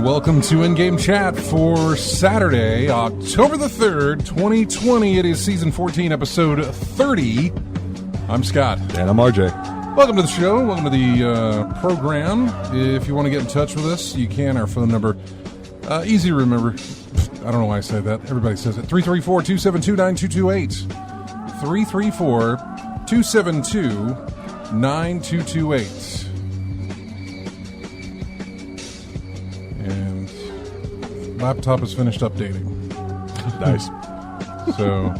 Welcome to In-Game Chat for Saturday, October the 3rd, 2020. It is Season 14, Episode 30. I'm Scott. And I'm RJ. Welcome to the show. Welcome to the program. If you want to get in touch with us, you can. Our phone number, easy to remember. I don't know why I said that. Everybody says it. 334-272-9228. 334-272-9228. Laptop is finished updating. Nice. So,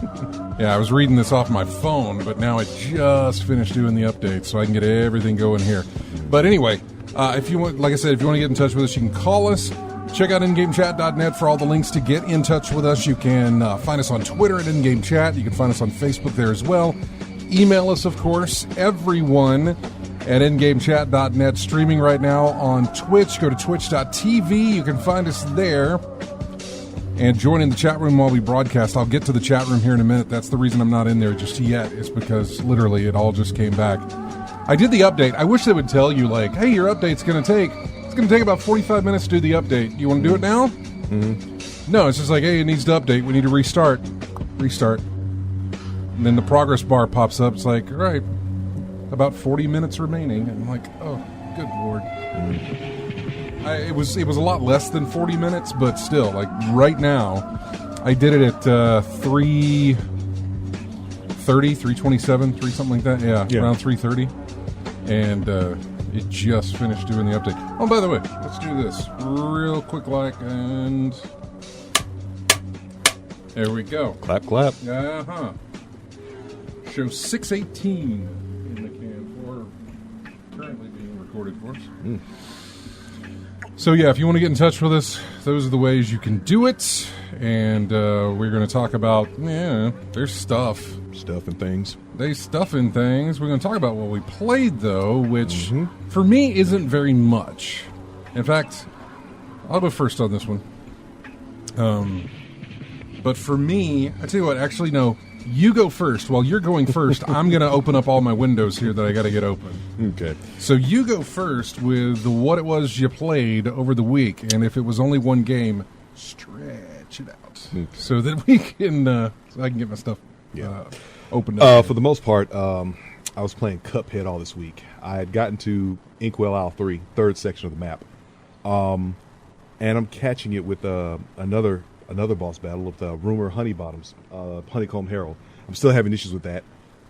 yeah, I was reading this off my phone, but now I just finished doing the update, so I can get everything going here. But anyway, if you want, like I said, if you want to get in touch with us, you can call us. Check out ingamechat.net for all the links to get in touch with us. You can find us on Twitter at InGameChat. You can find us on Facebook there as well. Email us, of course, everyone at ingamechat.net. Streaming right now on Twitch. Go to twitch.tv. You can find us there. And join in the chat room while we broadcast. I'll get to the chat room here in a minute. That's the reason I'm not in there just yet. It's because literally it all just came back. I did the update. I wish they would tell you, like, hey, your update's going to take about 45 minutes to do the update. You want to do it now? Mm-hmm. No, it's just like, hey, it needs to update. We need to restart. And then the progress bar pops up. It's like, all right, about 40 minutes remaining. And I'm like, oh, good Lord. Mm-hmm. It was a lot less than 40 minutes, but still, like right now, I did it at 3:30, 3:27, something like that. Yeah. Around 3:30, and it just finished doing the update. Oh, by the way, let's do this real quick, and there we go. Clap, clap. Show 618 in the can for currently being recorded for us. Mm. So, yeah, if you want to get in touch with us, those are the ways you can do it. And we're going to talk about, there's stuff. Stuff and things. We're going to talk about what we played, though, which for me isn't very much. In fact, I'll go first on this one. But for me, I tell you what, actually, no. You go first. While you're going first, I'm going to open up all my windows here that I got to get open. Okay. So you go first with what it was you played over the week, and if it was only one game, stretch it out so that we can, so I can get my stuff opened up. For the most part, I was playing Cuphead all this week. I had gotten to Inkwell Isle 3, third section of the map, and I'm catching it with another boss battle with Rumor Honeybottoms, Honeycomb Herald. I'm still having issues with that.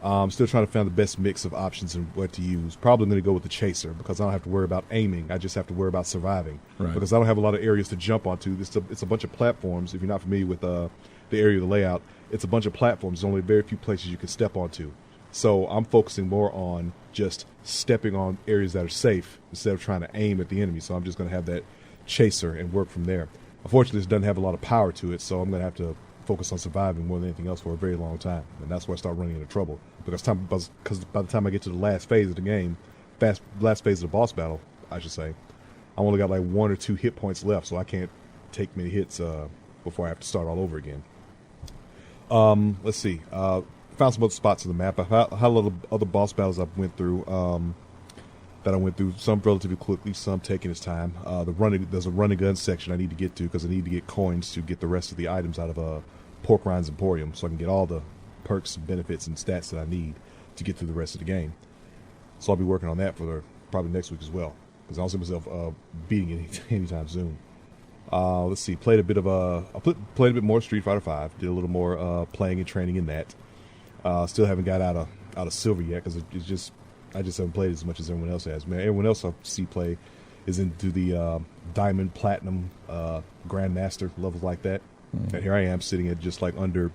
I'm still trying to find the best mix of options and what to use. Probably going to go with the Chaser because I don't have to worry about aiming. I just have to worry about surviving. Right. Because I don't have a lot of areas to jump onto. It's a bunch of platforms. If you're not familiar with the area of the layout, it's a bunch of platforms. There's only very few places you can step onto. So I'm focusing more on just stepping on areas that are safe instead of trying to aim at the enemy. So I'm just going to have that Chaser and work from there. Unfortunately, this doesn't have a lot of power to it, so I'm going to have to focus on surviving more than anything else for a very long time. And that's where I start running into trouble. Because by the time I get to the last phase of the game, last phase of the boss battle, I should say, I only got like 1 or 2 hit points left, so I can't take many hits before I have to start all over again. Let's see. Found some other spots in the map. I had a lot of other boss battles I went through. Some relatively quickly, some taking its time. There's a run and gun section I need to get to because I need to get coins to get the rest of the items out of Pork Rinds Emporium so I can get all the perks and benefits and stats that I need to get through the rest of the game. So I'll be working on that for probably next week as well because I don't see myself beating it anytime soon. Let's see. Played a bit more Street Fighter V. Did a little more playing and training in that. Still haven't got out out of silver yet because it's just I just haven't played as much as everyone else has. Man, everyone else I see play is into the diamond, platinum, grandmaster levels like that. And here I am sitting at just like under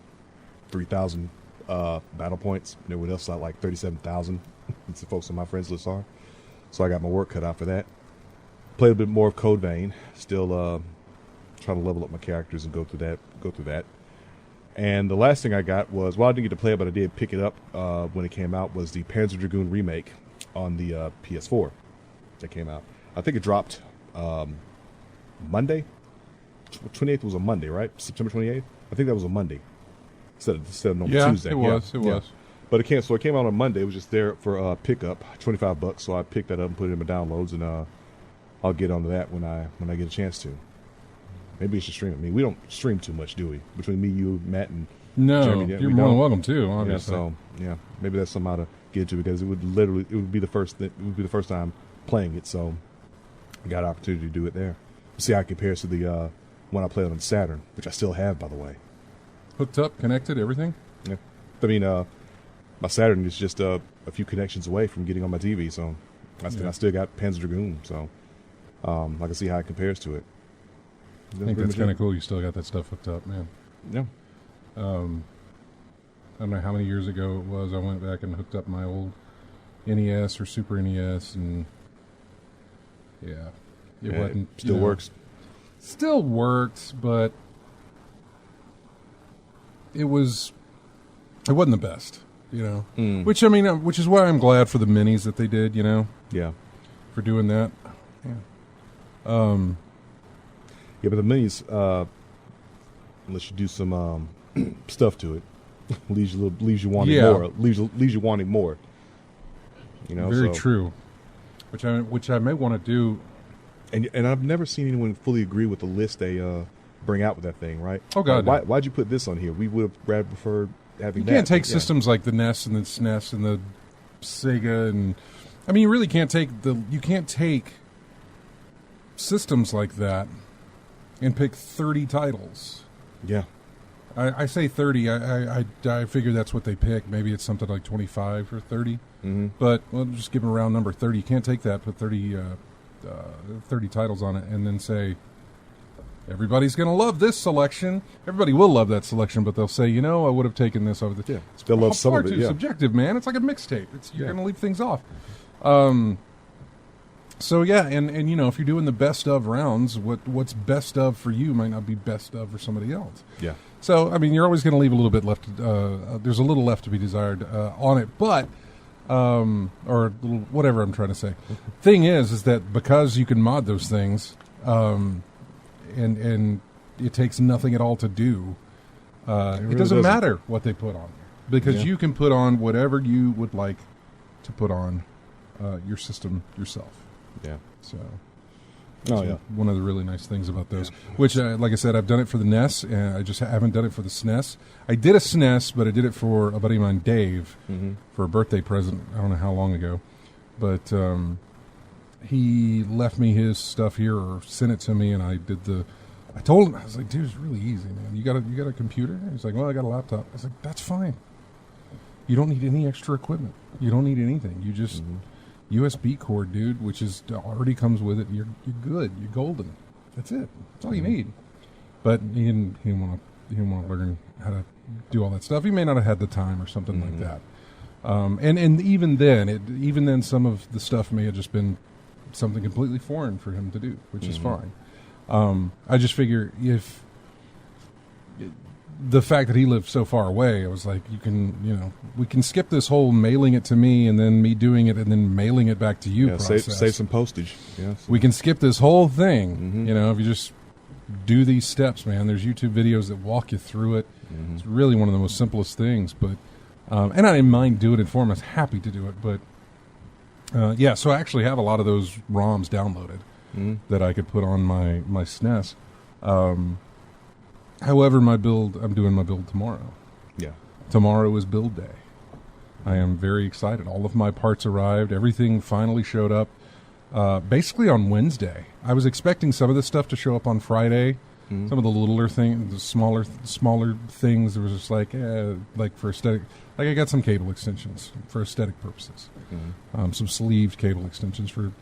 3,000 battle points. And everyone else is at like 37,000. It's the folks on my friends list are. So I got my work cut out for that. Played a bit more of Code Vein. Still trying to level up my characters and go through that. And the last thing I got was, well, I didn't get to play it, but I did pick it up when it came out, was the Panzer Dragoon remake on the PS4 that came out. I think it dropped Monday. 28th was a Monday, right? September 28th? I think that was a Monday instead of normal Tuesday. It was. But it came out on Monday. It was just there for pickup, $25. So I picked that up and put it in my downloads, and I'll get onto that when I get a chance to. Maybe we should stream it. I mean, we don't stream too much, do we? Between me, you, Matt, and Jeremy, you're more than welcome to. Obviously. Maybe that's something I ought to get into because it would be the first time playing it. So I got an opportunity to do it there. See how it compares to the one I played on Saturn, which I still have, by the way. Hooked up, connected, everything. Yeah, I mean, my Saturn is just a few connections away from getting on my TV, so I still got Panzer Dragoon, so I can see how it compares to it. I think that's kind of cool. You still got that stuff hooked up, man. Yeah. I don't know how many years ago it was. I went back and hooked up my old NES or Super NES, and it wasn't. Still works. Still works, but it wasn't the best, Which is why I'm glad for the minis that they did, Yeah. For doing that. Yeah. Yeah, but the minis, unless you do some stuff to it, leaves you wanting more. Leaves you wanting more. Very true. Which I may want to do. And I've never seen anyone fully agree with the list they bring out with that thing, right? Oh God! Why'd you put this on here? We would have rather preferred having. You can't take systems like the NES and the SNES and the Sega, and I mean, you really can't take systems like that and pick 30 titles. Yeah. I say 30. I figure that's what they pick. Maybe it's something like 25 or 30. Mm-hmm. But we'll just give them a round number, 30. You can't take that, put 30 titles on it, and then say, everybody's going to love this selection. Everybody will love that selection, but they'll say, I would have taken this over the... Yeah, they'll love some of it, too subjective, man. It's like a mixtape. You're going to leave things off. So yeah, and if you're doing the best of rounds, what's best of for you might not be best of for somebody else. Yeah. So I mean, you're always going to leave a little bit left. There's a little left to be desired on it, but or a little, whatever I'm trying to say. Thing is that because you can mod those things, and it takes nothing at all to do. It doesn't matter what they put on because you can put on whatever you would like to put on your system yourself. Yeah. So, one of the really nice things about those. Which, like I said, I've done it for the NES, and I just haven't done it for the SNES. I did a SNES, but I did it for a buddy of mine, Dave, for a birthday present. I don't know how long ago, but he left me his stuff here or sent it to me, and I told him, I was like, dude, it's really easy, man. You got a computer? He's like, well, I got a laptop. I was like, that's fine. You don't need any extra equipment. You don't need anything. You just USB cord, dude, which already comes with it. You're good. You're golden. That's it. That's all you need. But he didn't want to learn how to do all that stuff. He may not have had the time or something like that. And even then, some of the stuff may have just been something completely foreign for him to do, which is fine. I just figure if the fact that he lived so far away, I was like, we can skip this whole mailing it to me and then me doing it and then mailing it back to you process. Save some postage. Yeah, we can skip this whole thing. If you just do these steps, man. There's YouTube videos that walk you through it. It's really one of the most simplest things. But and I didn't mind doing it for him. I was happy to do it. But so I actually have a lot of those ROMs downloaded that I could put on my SNES. However, I'm doing my build tomorrow. Yeah. Tomorrow is build day. I am very excited. All of my parts arrived. Everything finally showed up basically on Wednesday. I was expecting some of this stuff to show up on Friday, Some of the littler things, the smaller things, there was just like for aesthetic. Like I got some cable extensions for aesthetic purposes, some sleeved cable extensions for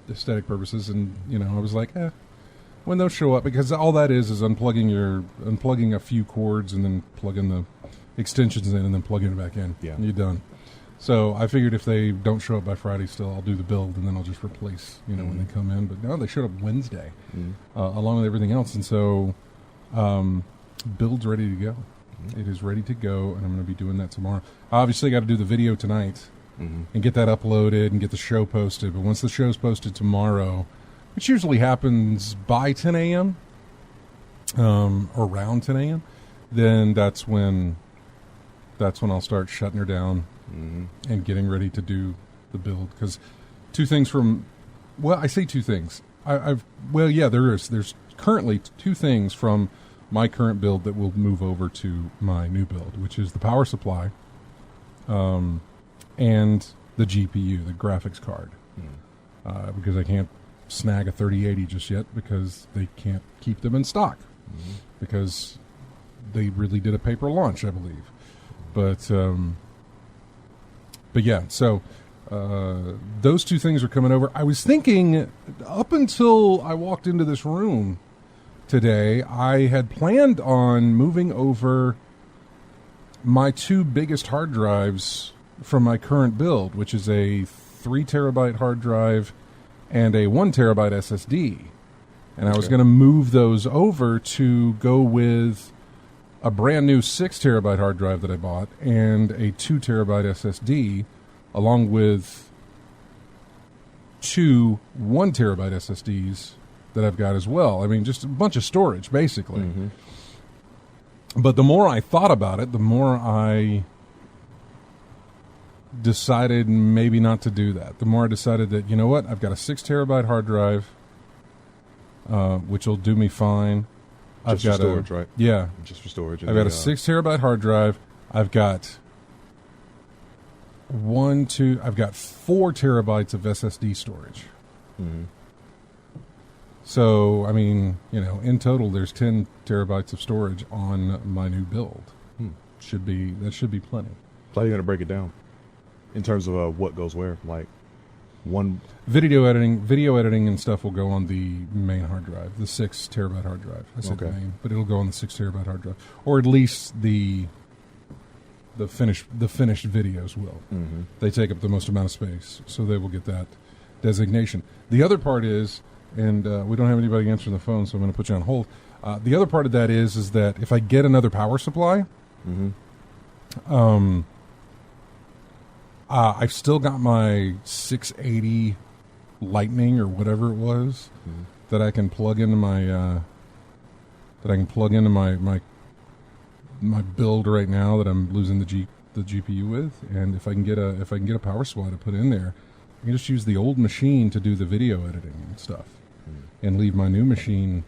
aesthetic purposes, and I was like, when those show up, because all that is unplugging a few cords and then plugging the extensions in and then plugging it back in. Yeah, and you're done. So I figured if they don't show up by Friday still, I'll do the build and then I'll just replace, when they come in. But no, they showed up Wednesday, along with everything else. And so build's ready to go. It is ready to go, and I'm going to be doing that tomorrow. I obviously got to do the video tonight and get that uploaded and get the show posted. But once the show's posted tomorrow, which usually happens by 10 a.m., or around 10 a.m., then that's when I'll start shutting her down and getting ready to do the build. Because two things I say two things. There's currently two things from my current build that will move over to my new build, which is the power supply and the GPU, the graphics card. Because I can't snag a 3080 just yet because they can't keep them in stock because they really did a paper launch, I believe. But yeah, so those two things are coming over. I was thinking, up until I walked into this room today, I had planned on moving over my two biggest hard drives from my current build, which is a 3 terabyte hard drive and a 1 terabyte SSD. And I was going to move those over to go with a brand new 6 terabyte hard drive that I bought and a 2 terabyte SSD, along with two 1 terabyte SSDs that I've got as well. I mean, just a bunch of storage, basically. But the more I thought about it, the more I decided maybe not to do that. The more I decided that, you know what, I've got a 6 terabyte hard drive, which will do me fine. Just for storage, right? Yeah. Just for storage. I've got a 6 terabyte hard drive. I've got 4 terabytes of SSD storage. So, I mean, in total, there's 10 terabytes of storage on my new build. That should be plenty. How are you going to break it down in terms of what goes where? Like one video editing and stuff will go on the main hard drive, the 6 terabyte hard drive. I said main, but it'll go on the 6 terabyte hard drive, or at least the finished videos will. They take up the most amount of space, so they will get that designation. The other part is, and we don't have anybody answering the phone, so I'm going to put you on hold. The other part of that is that if I get another power supply, I've still got my 680 Lightning or whatever it was that I can plug into my my build right now that I'm losing the GPU with. And if I can get a power supply to put in there, I can just use the old machine to do the video editing and stuff, and leave my new machine,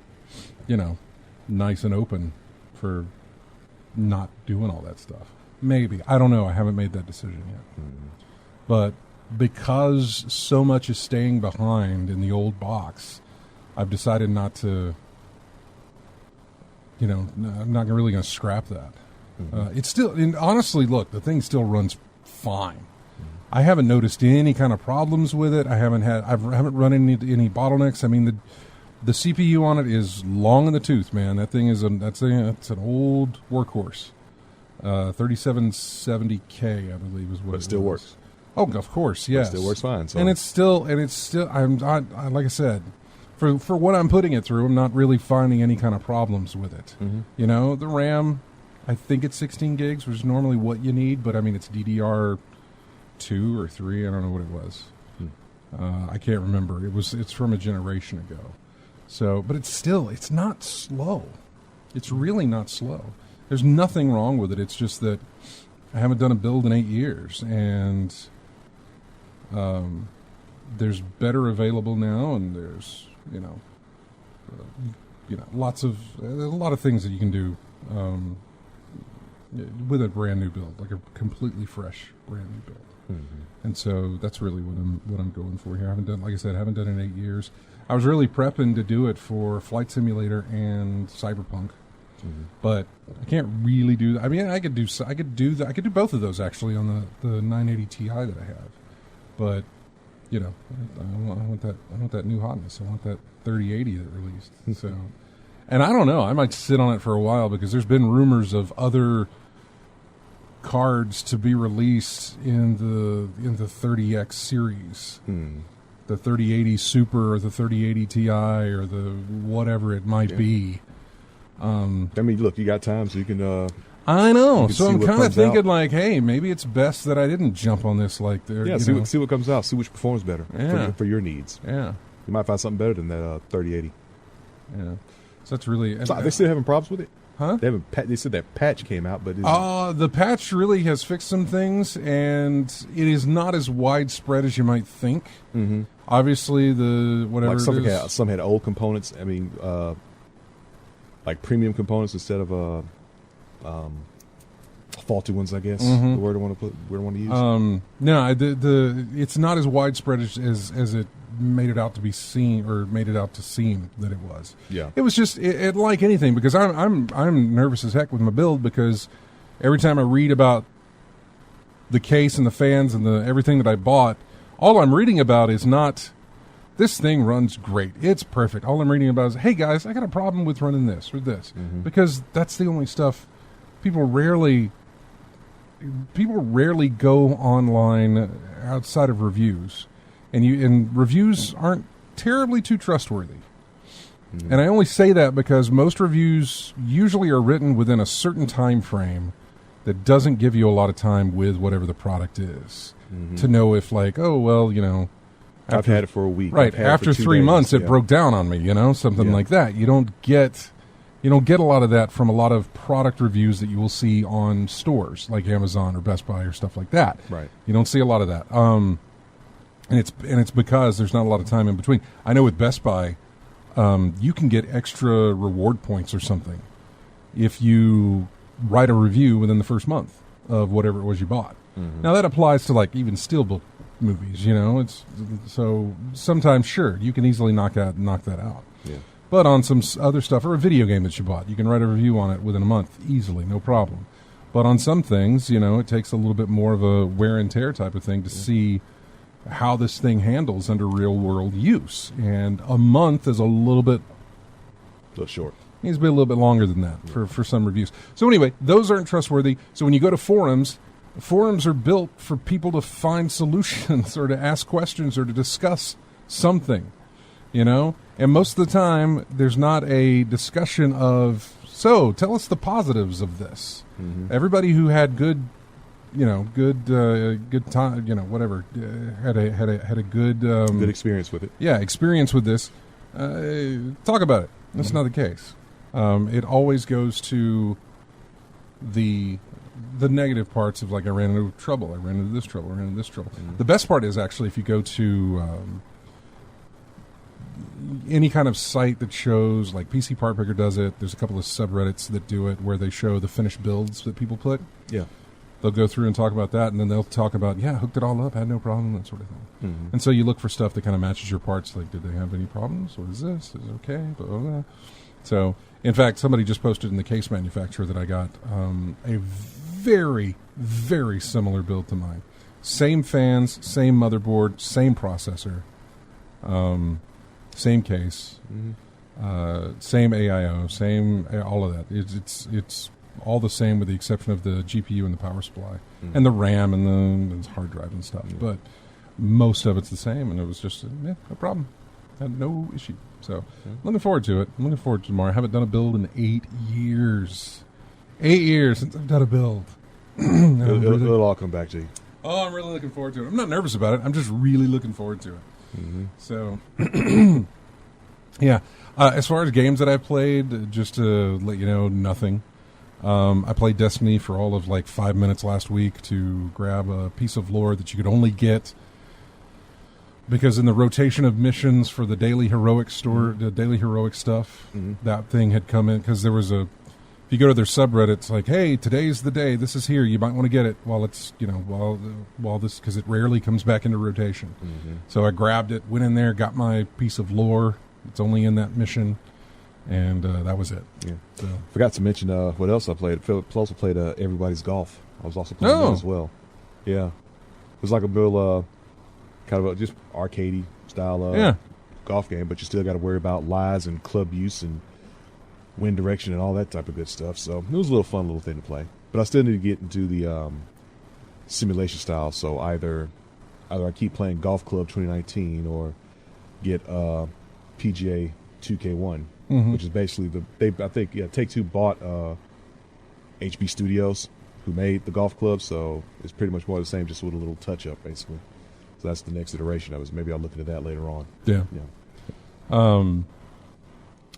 nice and open for not doing all that stuff. Maybe. I don't know. I haven't made that decision yet. But because so much is staying behind in the old box, I've decided not to, I'm not really going to scrap that. It's still, and honestly, look, the thing still runs fine. I haven't noticed any kind of problems with it. I haven't run into any bottlenecks. I mean, the CPU on it is long in the tooth, man. That thing is that's an old workhorse. 3770K, I believe, is what it still works. Oh, of course, yes. It still works fine. So. And it's still. Like I said, for what I'm putting it through, I'm not really finding any kind of problems with it. The RAM, I think it's 16 gigs, which is normally what you need, but I mean, it's DDR2 or 3. I don't know what it was. I can't remember. It's from a generation ago. So, but it's not slow. It's really not slow. There's nothing wrong with it. It's just that I haven't done a build in 8 years, and there's better available now, and there's there's a lot of things that you can do with a brand new build, like a completely fresh brand new build. And so that's really what I'm going for here. I haven't done, like I said, I haven't done it in 8 years. I was really prepping to do it for Flight Simulator and Cyberpunk, but I can't really do that. I mean, I could do both of those actually on the 980 Ti that I have, but you know, I want that new hotness. I want that 3080 that released. So, and I don't know. I might sit on it for a while because there's been rumors of other cards to be released in the 30X series. The 3080 Super or the 3080 Ti or the whatever it might be. I mean, look, you got time, so you can. I know. can So see I'm what kind of comes thinking out. like, hey, maybe it's best that I didn't jump on this like there. Yeah, see what comes out. See which performs better for your needs. Yeah. You might find something better than that 3080. Yeah. So that's really. So they still having problems with it? Huh? They haven't. They said that patch came out, but The patch really has fixed some things, and it is not as widespread as you might think. Obviously, the whatever like it is. some had old components. I mean, like premium components instead of faulty ones. I guess the word I want to use. No, it's not as widespread as it made it out to be seen or made it out to seem that it was. Yeah, it was just it like anything, because I'm nervous as heck with my build, because every time I read about the case and the fans and the everything that I bought, all I'm reading about is not this thing runs great, it's perfect. All I'm reading about is, hey guys, I got a problem with running this or this, because that's the only stuff. People rarely go online outside of reviews, and reviews aren't terribly too trustworthy. And I only say that because most reviews usually are written within a certain time frame that doesn't give you a lot of time with whatever the product is to know if, like, oh well, you know, I've had it for a week. Right, after 3 months, it broke down on me. You know, something like that. You don't get a lot of that from a lot of product reviews that you will see on stores like Amazon or Best Buy or stuff like that. Right. You don't see a lot of that. And it's because there's not a lot of time in between. I know with Best Buy, you can get extra reward points or something if you write a review within the first month of whatever it was you bought. Now that applies to like even steelbook movies. You know, it's so sometimes sure you can easily knock that out. Yeah. But on some other stuff, or a video game that you bought, you can write a review on it within a month easily, no problem. But on some things, you know, it takes a little bit more of a wear and tear type of thing to see how this thing handles under real world use. And a month is a little short. Needs to be a little bit longer than that for some reviews. So anyway, those aren't trustworthy. So when you go to forums are built for people to find solutions or to ask questions or to discuss something, you know? And most of the time, there's not a discussion of, so tell us the positives of this. Everybody who had good time, you know, whatever, had a good Good experience with it. Yeah, experience with this. Talk about it. That's not the case. It always goes to the negative parts of, like, I ran into trouble, I ran into this trouble, I ran into this trouble. The best part is actually if you go to any kind of site that shows, like PC Part Picker does it, there's a couple of subreddits that do it where they show the finished builds that people put. Yeah. They'll go through and talk about that, and then they'll talk about, hooked it all up, had no problem, that sort of thing. And so you look for stuff that kind of matches your parts, like, did they have any problems? What is this? Is it okay? Blah, blah, blah. So, in fact, somebody just posted in the case manufacturer that I got a very, very similar build to mine. Same fans, same motherboard, same processor, same case, same AIO, same all of that. It's all the same with the exception of the GPU and the power supply and the RAM and the hard drive and stuff. But most of it's the same, and it was just no problem. Had no issue. So looking forward to it. I'm looking forward to tomorrow. I haven't done a build in 8 years. 8 years since I've done a build. It'll all come back to you. Oh, I'm really looking forward to it. I'm not nervous about it. I'm just really looking forward to it. So, yeah. As far as games that I've played, just to let you know, nothing. I played Destiny for all of like 5 minutes last week to grab a piece of lore that you could only get because in the rotation of missions for the daily heroic the daily heroic stuff, that thing had come in because there was a if you go to their subreddit, it's like, hey, today's the day. This is here. You might want to get it while it's, while this, because it rarely comes back into rotation. Mm-hmm. So I grabbed it, went in there, got my piece of lore. It's only in that mission, and that was it. Yeah. So. Forgot to mention what else I played. I also played Everybody's Golf. I was also playing that as well. Yeah. It was like a real kind of a just arcadey style golf game, but you still got to worry about lies and club use and wind direction and all that type of good stuff. So it was a little fun little thing to play. But I still need to get into the simulation style. So either I keep playing Golf Club 2019 or get PGA 2K1, which is basically Take-Two bought HB Studios, who made the golf club, so it's pretty much more the same, just with a little touch up, basically. So that's the next iteration of it. Maybe I'll look into that later on. Yeah.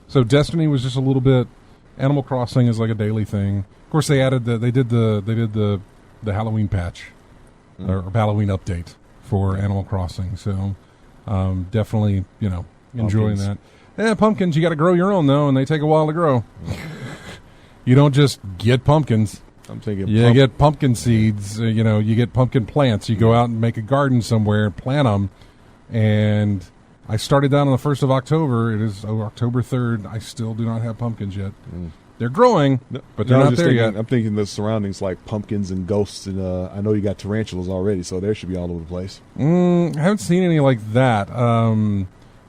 So Destiny was just a little bit. Animal Crossing is like a daily thing. Of course, they did the Halloween patch or Halloween update for Animal Crossing. So definitely, enjoying that. Yeah, pumpkins. You got to grow your own though, and they take a while to grow. You don't just get pumpkins. I'm thinking you get pumpkin seeds. You get pumpkin plants. You go out and make a garden somewhere, plant them, and I started that on the 1st of October. It is October 3rd. I still do not have pumpkins yet. They're growing, but they're not there yet. I'm thinking the surroundings like pumpkins and ghosts, and I know you got tarantulas already, so they should be all over the place. I haven't seen any like that.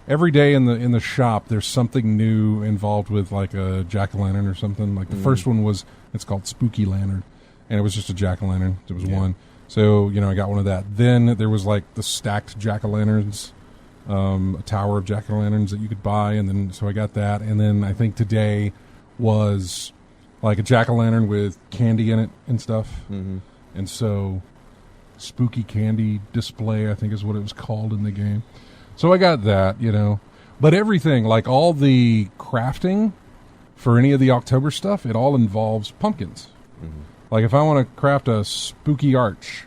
Every day in the shop, there's something new involved with like a jack-o'-lantern or something. Like the first one it's called Spooky Lantern, and it was just a jack-o'-lantern. There was one. So, I got one of that. Then there was like the stacked jack-o'-lanterns, a tower of jack-o'-lanterns that you could buy, and then so I got that. And then I think today was like a jack-o'-lantern with candy in it and stuff. And so spooky candy display, I think is what it was called in the game. So I got that, But everything, like all the crafting for any of the October stuff, it all involves pumpkins. Like if I want to craft a spooky arch,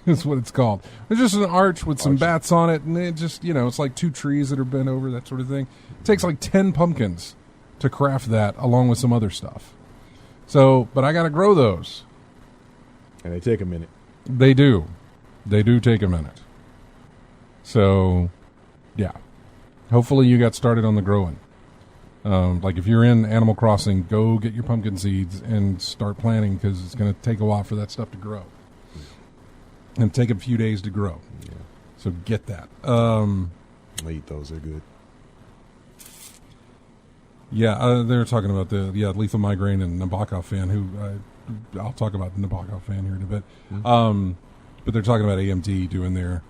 is what it's called. It's just an arch with some bats on it, and it just, it's like 2 trees that are bent over, that sort of thing. It takes like 10 pumpkins to craft that, along with some other stuff. So, but I got to grow those. And they take a minute. They do. They do take a minute. So, yeah. Hopefully you got started on the growing. Like if you're in Animal Crossing, go get your pumpkin seeds and start planting, because it's going to take a while for that stuff to grow. And take a few days to grow. Yeah. So get that. I eat those. They're good. Yeah, they were talking about the Lethal Migraine and Nabokov fan, who I'll talk about the Nabokov fan here in a bit. But they're talking about AMD doing their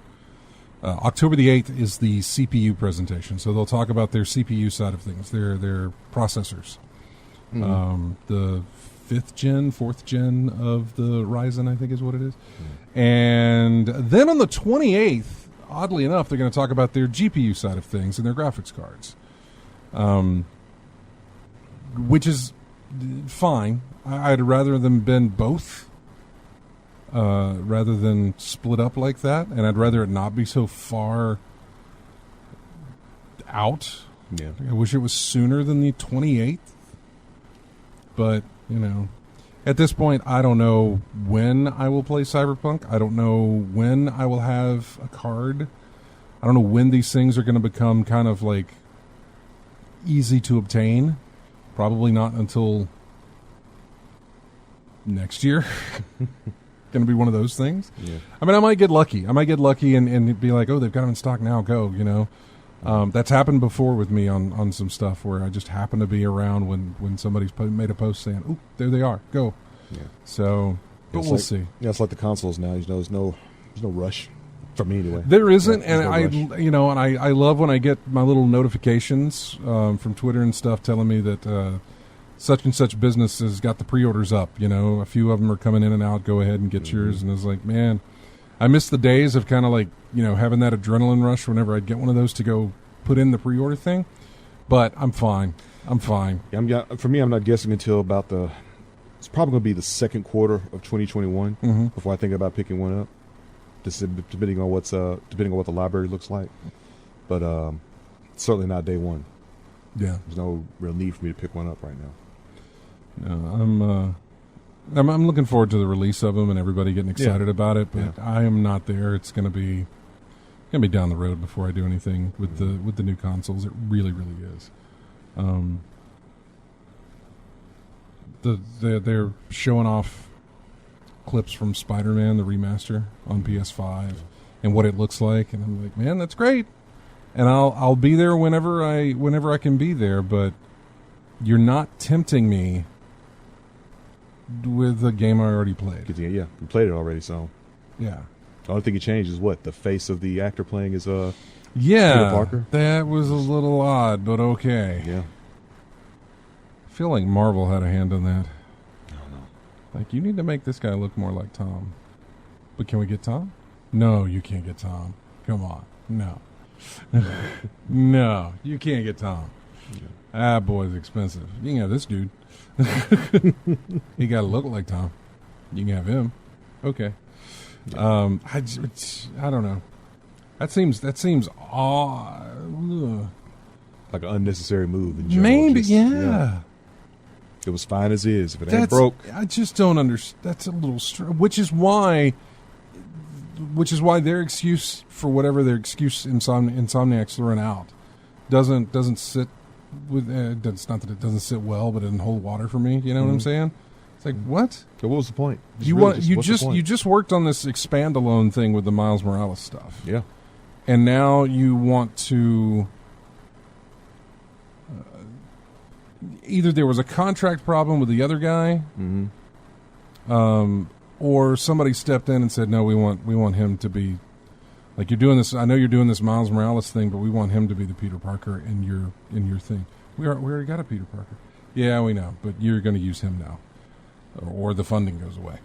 October the 8th is the CPU presentation, so they'll talk about their CPU side of things, their processors. The 4th gen of the Ryzen, I think is what it is. And then on the 28th, oddly enough, they're going to talk about their GPU side of things and their graphics cards. Which is fine. I'd rather them been both, rather than split up like that, and I'd rather it not be so far out. Yeah. I wish it was sooner than the 28th, but at this point, I don't know when I will play Cyberpunk. I don't know when I will have a card. I don't know when these things are going to become kind of like easy to obtain. Probably not until next year. Going to be one of those things. Yeah. I mean, I might get lucky. And be like, oh, they've got them in stock now. Go, That's happened before with me on some stuff where I just happen to be around when somebody's made a post saying, oh, there they are. Go. Yeah. So, but we'll see. Yeah, it's like the consoles now. There's no rush. For me, anyway. There isn't, and I love when I get my little notifications from Twitter and stuff telling me that such and such business has got the pre-orders up. A few of them are coming in and out. Go ahead and get yours. And it's like, man, I miss the days of kind of like having that adrenaline rush whenever I'd get one of those to go put in the pre-order thing. But I'm fine. Yeah, for me, I'm not guessing until about it's probably going to be the second quarter of 2021 before I think about picking one up. Depending on what the library looks like, but certainly not day one. Yeah, there's no real need for me to pick one up right now. No, I'm looking forward to the release of them and everybody getting excited about it, but I am not there. It's gonna be down the road before I do anything with the new consoles. It really, really is. They're showing off clips from Spider-Man, the remaster on PS5, and what it looks like, and I'm like, man, that's great. And I'll be there whenever I can be there, but you're not tempting me with a game I already played. Yeah, you played it already, so yeah. The only thing you changed is what? The face of the actor playing is Peter Parker? That was a little odd, but okay. Yeah. I feel like Marvel had a hand in that. I don't know. Like, you need to make this guy look more like Tom. But can we get Tom? No, you can't get Tom. Come on. No. No, you can't get Tom. Yeah. Ah, boy's expensive. You can have this dude. He got to look like Tom. You can have him. Okay. Yeah. I don't know. That seems odd. Like an unnecessary move in general. Maybe, yeah. It was fine as is. If it ain't broke, I just don't understand. That's a little which is why their excuse for whatever their excuse Insomniac's throwing out doesn't sit with. It's not that it doesn't sit well, but it doesn't hold water for me. You know what I'm saying? It's like, what? So what was the point? You just worked on this expand alone thing with the Miles Morales stuff. Yeah. And now you want to either there was a contract problem with the other guy, or somebody stepped in and said, "No, we want him to be like you're doing this. I know you're doing this Miles Morales thing, but we want him to be the Peter Parker in your thing. We already got a Peter Parker. Yeah, we know, but you're going to use him now, or the funding goes away.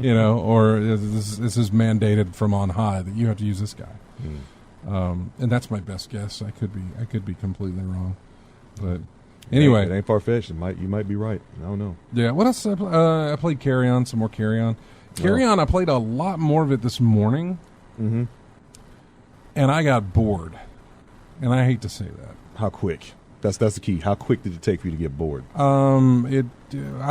Or this is mandated from on high that you have to use this guy. And that's my best guess. I could be completely wrong. But anyway, it ain't far fetched. You might be right. I don't know. Yeah. What else? I played Carry On. Some more Carry On. Carry On. I played a lot more of it this morning, and I got bored. And I hate to say that. How quick? That's the key. How quick did it take for you to get bored? I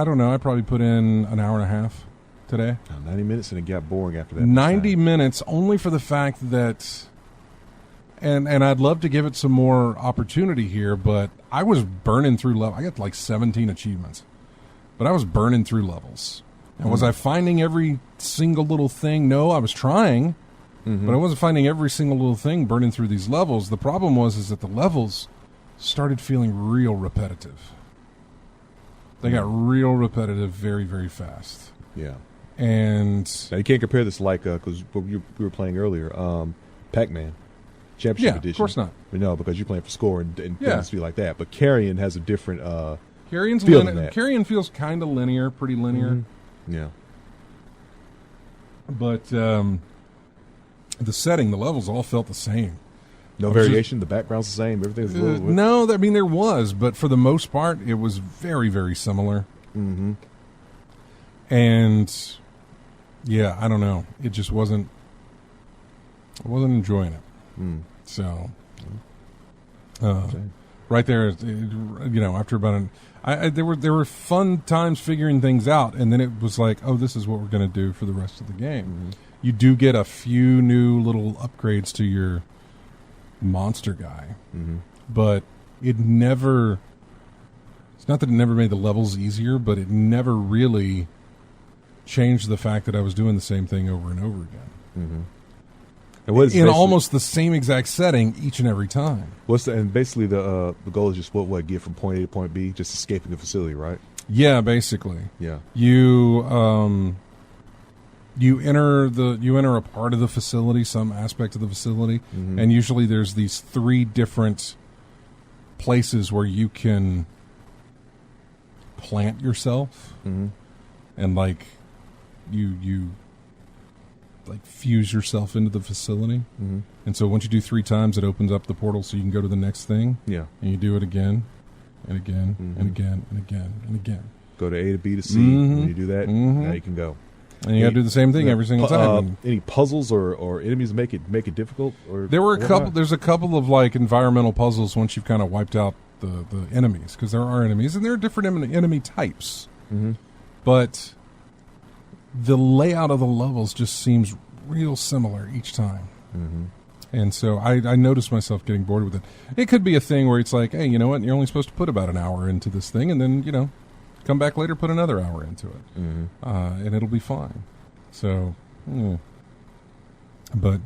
don't know. I probably put in an hour and a half today. 90 minutes, and it got boring after that. 90 minutes, only for the fact that. And I'd love to give it some more opportunity here, but I was burning through levels. I got like 17 achievements, but I was burning through levels. And was I finding every single little thing? No, I was trying, but I wasn't finding every single little thing burning through these levels. The problem is that the levels started feeling real repetitive. They got real repetitive very, very fast. Yeah. And now you can't compare this like, because we were playing earlier, Pac-Man. Championship edition. Of course not. No, because you're playing for score and things feel like that. But Carrion has a different Carrion feels kind of linear, pretty linear. Yeah. But the setting, the levels all felt the same. No variation? The background's the same? Everything's a little... No, I mean, there was. But for the most part, it was very, very similar. And, yeah, I don't know. It just wasn't... I wasn't enjoying it. So, right there, after about there were fun times figuring things out, and then it was like, oh, this is what we're going to do for the rest of the game. You do get a few new little upgrades to your monster guy, but it never. It's not that it never made the levels easier, but it never really changed the fact that I was doing the same thing over and over again. In almost the same exact setting each and every time. And basically the goal is just what get from point A to point B, just escaping the facility, right? Yeah, basically. Yeah. You enter a part of the facility, some aspect of the facility, and usually there's these 3 different places where you can plant yourself, and like you like fuse yourself into the facility, and so once you do 3 times, it opens up the portal so you can go to the next thing. Yeah, and you do it again, and again, and again, and again, and again. Go to A to B to C. When you do that, now you can go. And you got to do the same thing every single time. Any puzzles or enemies make it difficult? Or there were a couple. There's a couple of like environmental puzzles once you've kind of wiped out the enemies, because there are enemies and there are different enemy types. Mm-hmm. But the layout of the levels just seems real similar each time. Mm-hmm. And so I noticed myself getting bored with it. It could be a thing where it's like, hey, you know what? You're only supposed to put about an hour into this thing, and then, come back later, put another hour into it. Mm-hmm. And it'll be fine. So, but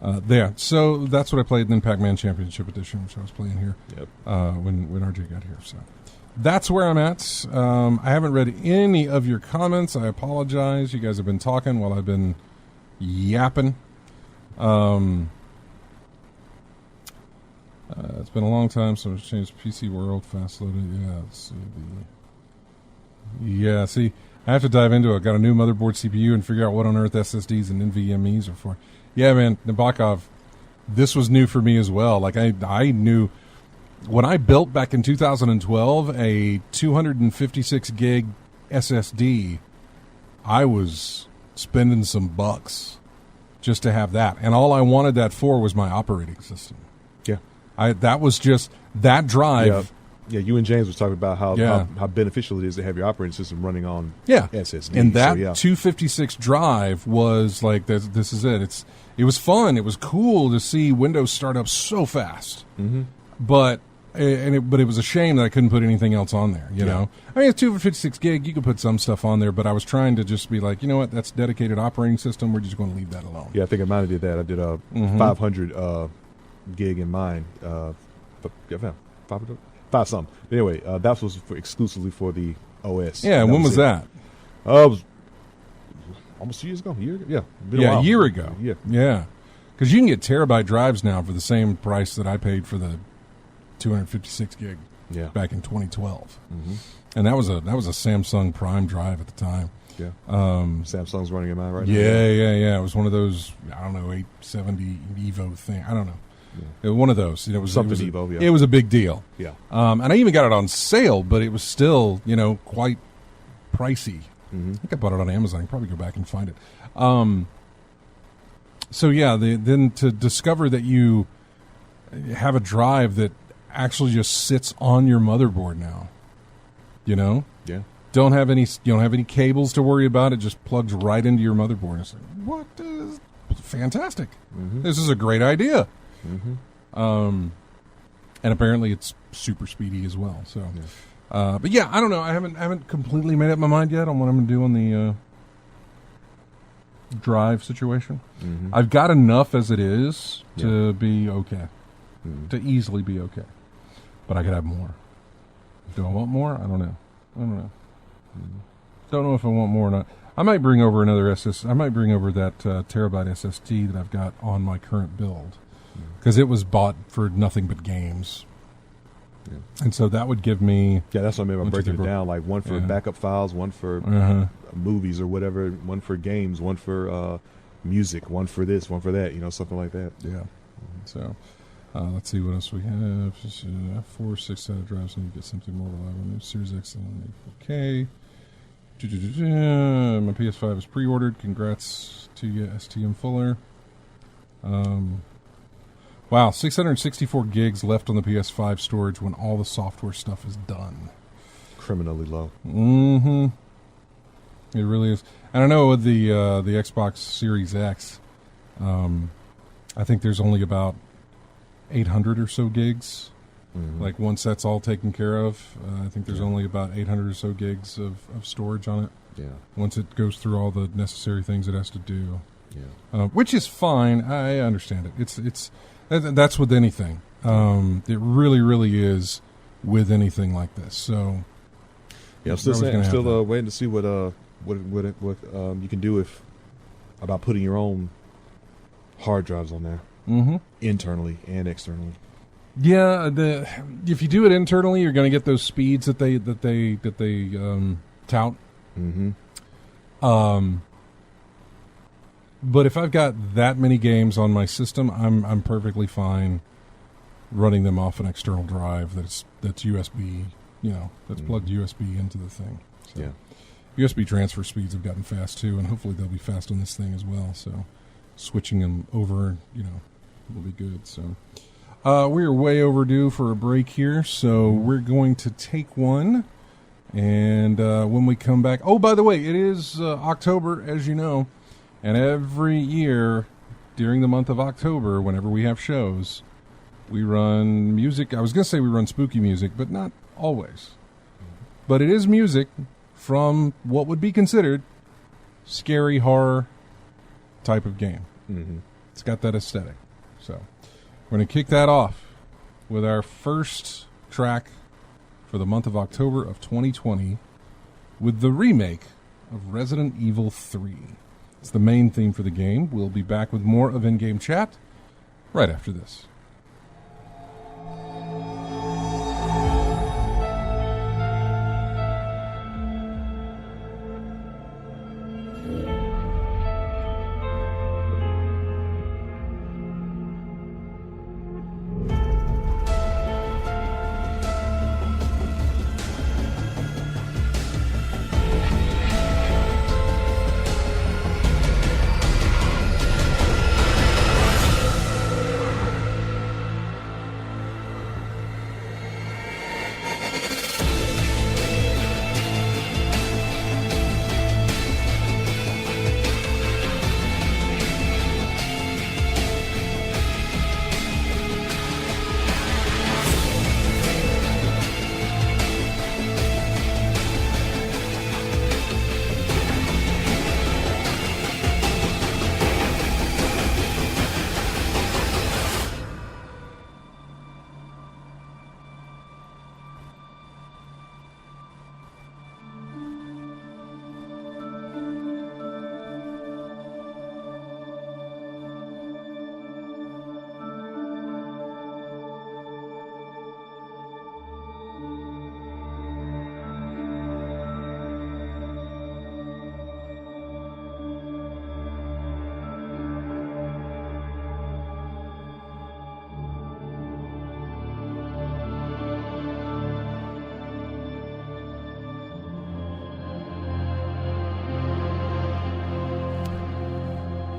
there. So that's what I played. And then Pac-Man Championship Edition, which I was playing here when RJ got here. So that's where I'm at. I haven't read any of your comments. I apologize. You guys have been talking while I've been yapping. It's been a long time, so I've changed PC World, fast loaded. Yeah, let's see. See, I have to dive into it. Got a new motherboard CPU and figure out what on earth SSDs and NVMEs are for. Yeah, man, Nabokov, this was new for me as well. Like, I knew when I built back in 2012 a 256 gig SSD, I was spending some bucks just to have that. And all I wanted that for was my operating system. Yeah. That was just that drive. Yeah, you and James was talking about how beneficial it is to have your operating system running on SSD. And that 256 drive was like, this is it. It was fun. It was cool to see Windows start up so fast. Mm-hmm. But it was a shame that I couldn't put anything else on there, you know? I mean, it's 256 gig. You could put some stuff on there, but I was trying to just be like, you know what? That's dedicated operating system. We're just going to leave that alone. Yeah, I think I might have did that. I did a 500 gig in mine. 500? 5 something. Anyway, that was exclusively for the OS. Yeah, when was that? It was almost 2 years ago. A year ago? Yeah. A year ago. Yeah. Because you can get terabyte drives now for the same price that I paid for the 256 gig back in 2012. Mm-hmm. And that was a Samsung Prime drive at the time. Yeah. Samsung's running in mine right now. Yeah. It was one of those, 870 Evo thing. I don't know. Yeah. One of those. It was Evo, It was a big deal. Yeah. And I even got it on sale, but it was still, quite pricey. Mm-hmm. I think I bought it on Amazon. I can probably go back and find it. Then to discover that you have a drive that actually just sits on your motherboard now, Yeah. don't have any cables to worry about. It just plugs right into your motherboard. It's like, what is fantastic? Mm-hmm. This is a great idea. Mm-hmm. And apparently it's super speedy as well. So, but yeah, I don't know. I haven't completely made up my mind yet on what I'm going to do on the drive situation. Mm-hmm. I've got enough as it is to be okay, to easily be okay. But I could have more. Do I want more? I don't know. Mm-hmm. Don't know if I want more or not. I might bring over I might bring over that terabyte SSD that I've got on my current build. Because it was bought for nothing but games. Yeah. And so that would give me... Yeah, that's what I mean by breaking it down. Like one for backup files, one for movies or whatever, one for games, one for music, one for this, one for that, something like that. Yeah. So let's see what else we have. 4 6-sided drives, and you get something more reliable. Series X and 4K. My PS5 is pre-ordered. Congrats to you, STM Fuller. Wow, 664 gigs left on the PS5 storage when all the software stuff is done. Criminally low. Mm-hmm. It really is. And I know with the Xbox Series X, I think there's only about 800 or so gigs. Mm-hmm. Like once that's all taken care of, I think there's only about 800 or so gigs of storage on it. Yeah. Once it goes through all the necessary things it has to do. Yeah. Which is fine. I understand it. It's that's with anything. It really, really is with anything like this. So, yeah, I'm still waiting to see what you can do about putting your own hard drives on there, internally and externally. Yeah, if you do it internally, you're going to get those speeds that they tout. Mm-hmm. But if I've got that many games on my system, I'm perfectly fine running them off an external drive that's USB, that's plugged USB into the thing. So yeah. USB transfer speeds have gotten fast too, and hopefully they'll be fast on this thing as well. So switching them over, will be good. So, We are way overdue for a break here, so we're going to take one. And when we come back... Oh, by the way, it is October, as you know. And every year, during the month of October, whenever we have shows, we run music. I was going to say we run spooky music, but not always. But it is music from what would be considered scary horror type of game. Mm-hmm. It's got that aesthetic. So we're going to kick that off with our first track for the month of October of 2020 with the remake of Resident Evil 3. It's the main theme for the game. We'll be back with more of In-Game Chat right after this.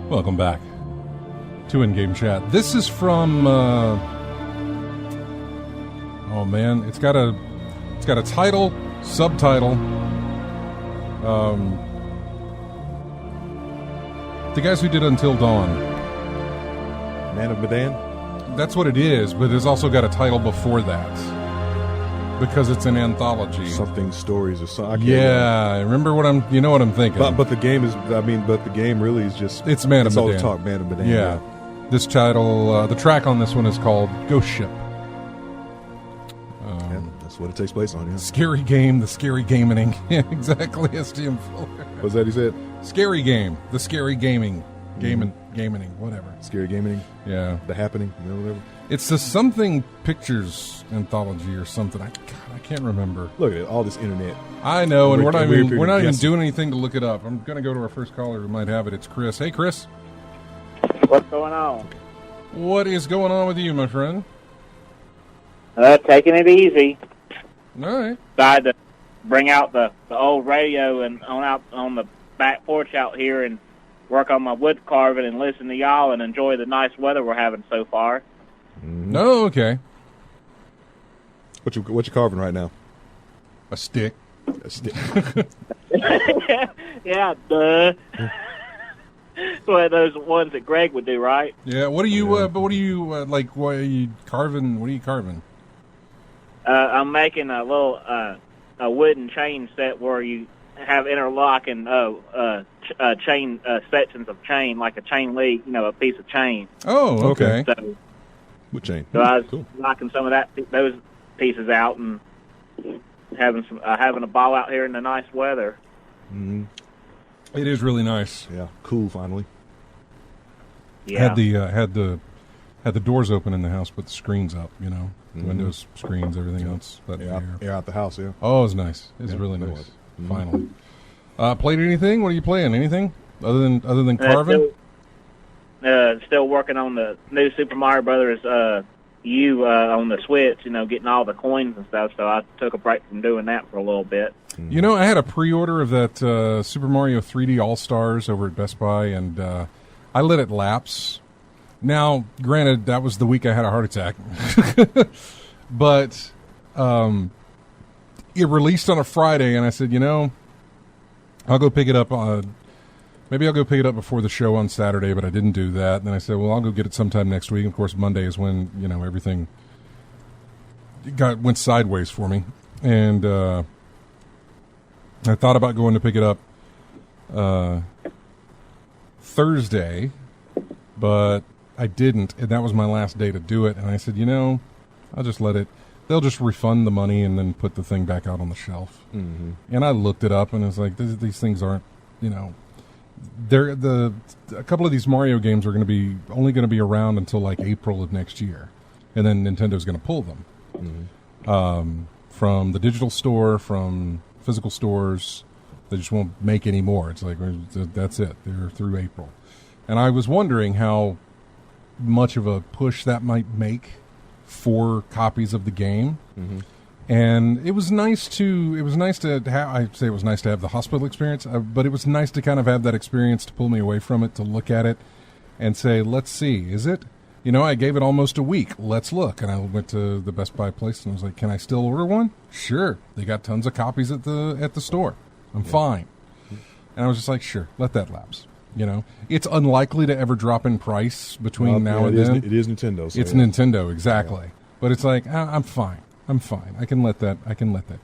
Welcome back to In-Game Chat. This is from oh man, it's got a title, subtitle. The guys who did Until Dawn. Man of Medan? That's what it is, but it's also got a title before that. Because it's an anthology. Something stories or something. Yeah, remember what I'm thinking. But the game is, but the game really is just... It's Man of Medan. It's all talk, Man of Medan. Yeah. This title, the track on this one is called Ghost Ship. Yeah, that's what it takes place on, yeah. Scary game, the scary gaming. Yeah, exactly, STM Fuller. What's that he said? Scary game, the scary gaming. Gaming, whatever. Scary gaming? Yeah. The happening, whatever. It's the Something Pictures anthology or something. I can't remember. Look at it, all this internet. I know, and we're not even doing anything to look it up. I'm going to go to our first caller who might have it. It's Chris. Hey, Chris. What's going on? What is going on with you, my friend? Taking it easy. All right. Decided to bring out the old radio and out on the back porch out here and work on my wood carving and listen to y'all and enjoy the nice weather we're having so far. Oh, okay. What you carving right now? A stick. A stick. Yeah, duh. It's one of those ones that Greg would do, right? Yeah. What are you? But what are you like? What are you carving? What are you carving? I'm making a little a wooden chain set where you have interlocking chain sections of chain, like a chain link, a piece of chain. Oh, okay. So, what chain? So I was cool. knocking some of those pieces out and having a ball out here in the nice weather. Mm-hmm. It is really nice. Yeah, cool. Finally. Yeah. Had the doors open in the house, put the screens up. Mm-hmm. Windows, screens, everything else. But air out the house. Yeah. Oh, it was nice. It was really nice. Finally. Played anything? What are you playing? Anything other than carving? Still working on the new Super Mario Brothers U on the Switch. Getting all the coins and stuff. So I took a break from doing that for a little bit. I had a pre-order of that Super Mario 3D All Stars over at Best Buy, and I let it lapse Now, granted, that was the week I had a heart attack, but it released on a Friday, and I said, I'll go pick it up maybe I'll go pick it up before the show on Saturday, but I didn't do that. And then I said, well, I'll go get it sometime next week. Of course, Monday is when, everything went sideways for me. And I thought about going to pick it up Thursday, but I didn't, and that was my last day to do it. And I said, I'll just let it. They'll just refund the money and then put the thing back out on the shelf. Mm-hmm. And I looked it up, and it's like these things aren't, a couple of these Mario games are only going to be around until like April of next year, and then Nintendo's going to pull them from the digital store, from physical stores. They just won't make any more. It's like that's it. They're through April, and I was wondering how much of a push that might make for copies of the game. Mm-hmm. And it was nice to have, I'd say it was nice to have the hospital experience, but it was nice to kind of have that experience to pull me away from it, to look at it and say, let's see, is it? I gave it almost a week. Let's look. And I went to the Best Buy place and I was like, can I still order one? Sure. They got tons of copies at the store. I'm fine. And I was just like, sure, let that lapse. It's unlikely to ever drop in price between now and then. It is Nintendo. So it's Nintendo, exactly. Yeah. But it's like, I'm fine. I'm fine. I can let that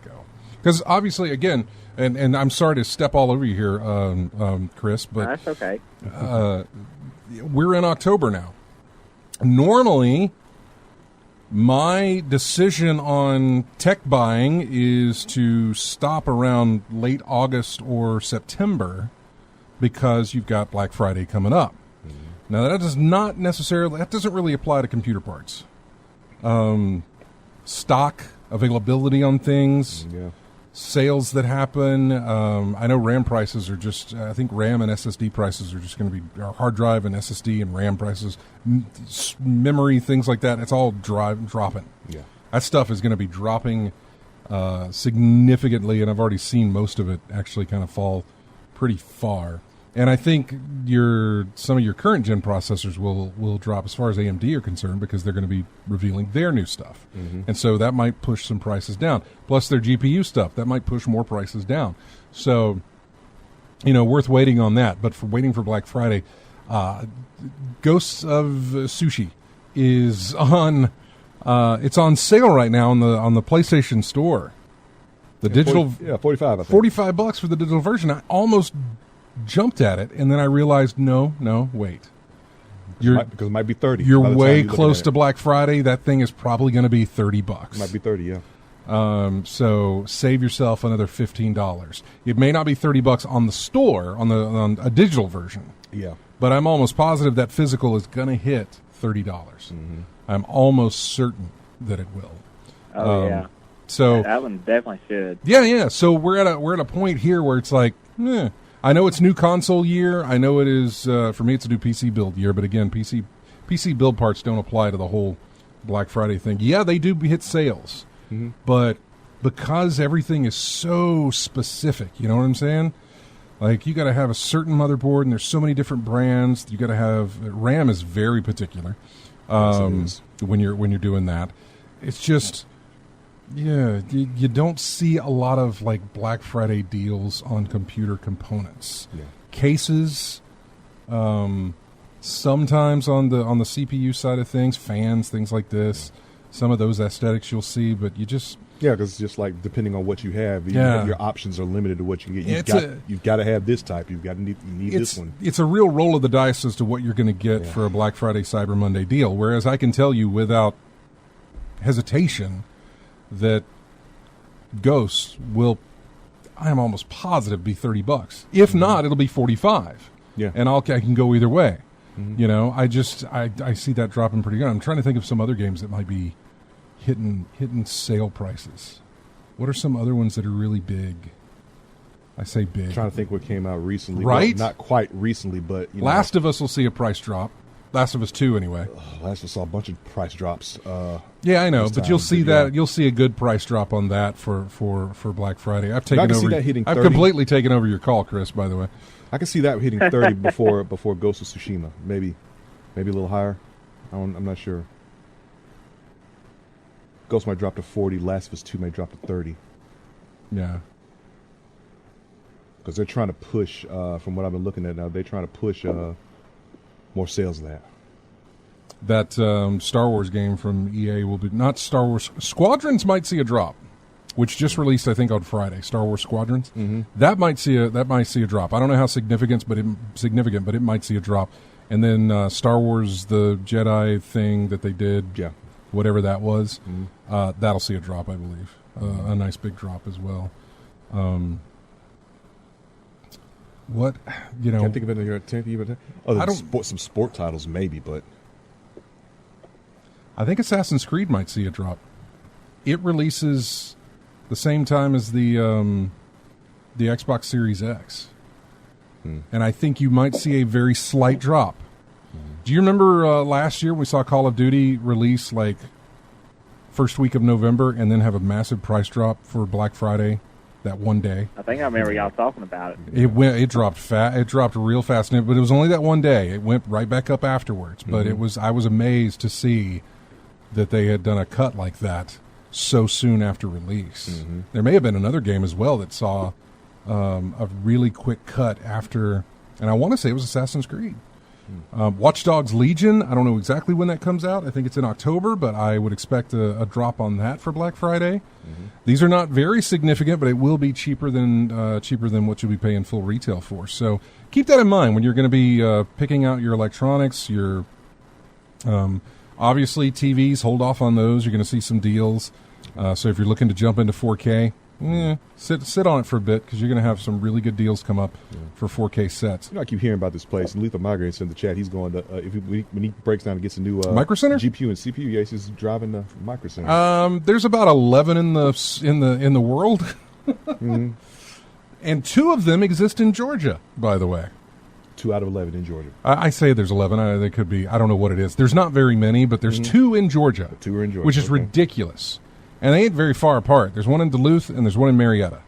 go. Because obviously, again, and I'm sorry to step all over you here, Chris, but that's okay. We're in October now. Normally, my decision on tech buying is to stop around late August or September because you've got Black Friday coming up. Mm-hmm. Now, that doesn't really apply to computer parts. Stock availability on things, sales that happen. I know RAM prices are I think RAM and SSD prices are just going to be, hard drive and SSD and RAM prices, memory, things like that. It's all dropping. Yeah. That stuff is going to be dropping significantly, and I've already seen most of it actually kind of fall pretty far. And I think some of your current gen processors will drop as far as AMD are concerned, because they're going to be revealing their new stuff. Mm-hmm. And so that might push some prices down. Plus their GPU stuff, that might push more prices down. So, worth waiting on that. But for waiting for Black Friday, Ghosts of Sushi is on it's on sale right now on the PlayStation Store. The digital 45 $45 for the digital version. I almost jumped at it, and then I realized, no, wait. Because it might be 30. You're way close to Black Friday. That thing is probably going to be $30. It might be 30, yeah. So save yourself another $15. It may not be $30 on the store, on a digital version. Yeah. But I'm almost positive that physical is going to hit $30. Mm-hmm. I'm almost certain that it will. Oh, yeah. So that one definitely should. Yeah. So we're at a point here where it's like, I know it's new console year. I know it is, for me, it's a new PC build year. But again, PC build parts don't apply to the whole Black Friday thing. Yeah, they do hit sales. Mm-hmm. But because everything is so specific, you know what I'm saying? Like, you got to have a certain motherboard, and there's so many different brands. You got to have, RAM is very particular when you're doing that. It's just... Yeah, you don't see a lot of like Black Friday deals on computer components. Yeah. Cases, sometimes on the CPU side of things, fans, things like this. Some of those aesthetics you'll see, but you just because it's just like depending on what you have, your options are limited to what you can get. You've got to have this type. You need this one. It's a real roll of the dice as to what you're going to get for a Black Friday Cyber Monday deal. Whereas I can tell you without hesitation that Ghosts will, I am almost positive, be $30. If not, it'll be $45. Yeah, and I can go either way. Mm-hmm. I see that dropping pretty good. I'm trying to think of some other games that might be hitting sale prices. What are some other ones that are really big? I say big. I'm trying to think what came out recently. Right? Well, not quite recently, but Last of Us will see a price drop. Last of Us 2, anyway. Last of Us saw a bunch of price drops. Yeah, I know, but you'll see that. You'll see a good price drop on that for Black Friday. I've completely taken over your call, Chris. By the way, I can see that hitting 30 before Ghost of Tsushima. Maybe a little higher. I'm not sure. Ghost might drop to 40. Last of Us 2 may drop to 30. Yeah. Because they're trying to push, from what I've been looking at now, they're trying to push more sales of that. That Star Wars game from EA will be not Star Wars. Squadrons might see a drop, which just released, I think, on Friday. Star Wars Squadrons. Mm-hmm. That might see a drop. I don't know how significant, but it might see a drop. And then Star Wars, the Jedi thing that they did, Yeah. whatever that was, Mm-hmm. that'll see a drop, I believe. A nice big drop as well. What, you know... Can't think of anything. Other than some sport titles, maybe, but... I think Assassin's Creed might see a drop. It releases the same time as the Xbox Series X. And I think you might see a very slight drop. Do you remember last year we saw Call of Duty release like first week of November and then have a massive price drop for Black Friday that one day? I think I remember y'all talking about it. It dropped it dropped real fast, but it was only that one day. It went right back up afterwards. But I was amazed to see that they had done a cut like that so soon after release. There may have been another game as well that saw a really quick cut after, and I want to say it was Assassin's Creed. Watch Dogs Legion, I don't know exactly when that comes out. I think it's in October, but I would expect a drop on that for Black Friday. These are not very significant, but it will be cheaper than what you'll be paying full retail for. So keep that in mind when you're going to be picking out your electronics, your obviously TVs, hold off on those. You're going to see some deals. So if you're looking to jump into 4K, sit on it for a bit because you're going to have some really good deals come up for 4K sets. You know, I keep hearing about this place. Lethal Migraines in the chat. He's going to when he breaks down and gets a new Micro Center GPU and CPU. Yeah, he's just driving the Micro Center. There's about 11 in the world, and 2 of them exist in Georgia. By the way, 2 out of 11 in Georgia. I say there's 11. They could be. I don't know what it is. There's not very many, but there's 2 in Georgia. 2 are in Georgia, which is ridiculous. And they ain't very far apart. There's one in Duluth and there's one in Marietta.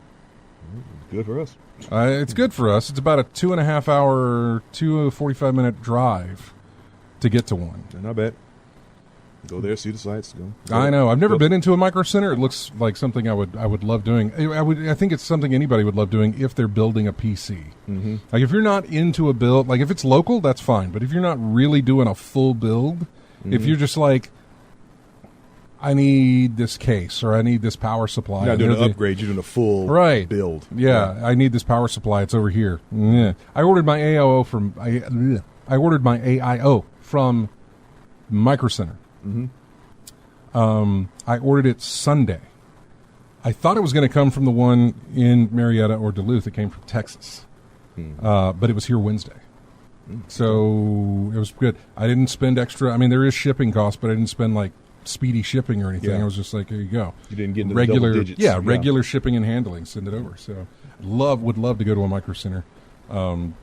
Good for us. It's good for us. It's about a 2.5 hour, 45-minute drive to get to one. Not bad. Go there, see the sights. Go. I know. I've never been into a Micro Center. It looks like something I would love doing. I think it's something anybody would love doing if they're building a PC. Like if you're not into a build, like if it's local, that's fine. But if you're not really doing a full build, if you're just like, I need this case or I need this power supply. You're not doing an upgrade. You're doing a full build. Yeah, I need this power supply. It's over here. Yeah. I ordered my AIO from Micro Center. I ordered it Sunday. I thought it was going to come from the one in Marietta or Duluth. It came from Texas, but it was here Wednesday. So it was good. I didn't spend extra. I mean, there is shipping costs, but I didn't spend like speedy shipping or anything. I was just like, here you go. You didn't get into regular double digits. Regular shipping and handling. Send it over. So would love to go to a Micro Center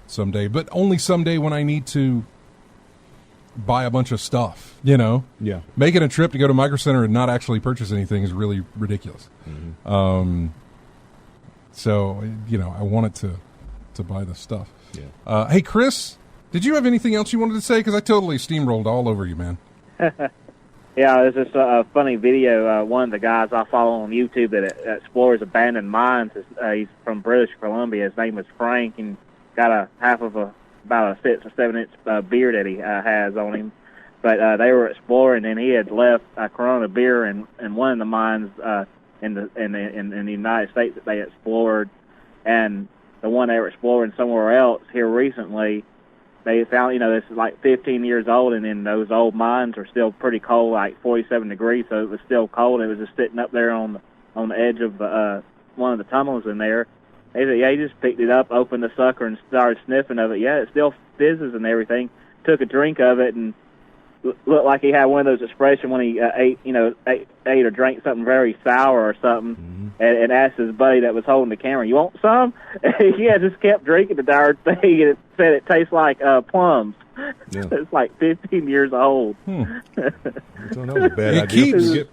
someday, but only someday when I need to buy a bunch of stuff. Yeah, making a trip to go to Micro Center and not actually purchase anything is really ridiculous. So I wanted to buy the stuff. Hey Chris, did you have anything else you wanted to say? Because I totally steamrolled all over you, man. Yeah, there's this funny video. One of the guys I follow on YouTube that explores abandoned mines. He's from British Columbia. His name is Frank, and got about a 6 or 7 inch beard that he has on him. But they were exploring, and he had left Corona beer in one of the mines in the United States that they explored, and the one they were exploring somewhere else here recently. They found, this is like 15 years old, and then those old mines are still pretty cold, like 47 degrees, so it was still cold. It was just sitting up there on the edge of one of the tunnels in there. They said, he just picked it up, opened the sucker, and started sniffing of it. Yeah, it still fizzes and everything. Took a drink of it, and looked like he had one of those expressions when he ate or drank something very sour or something, and asked his buddy that was holding the camera, "You want some?" Yeah, just kept drinking the darn thing, and it said it tastes like plums. Yeah. It's like 15 years old. That was a bad idea.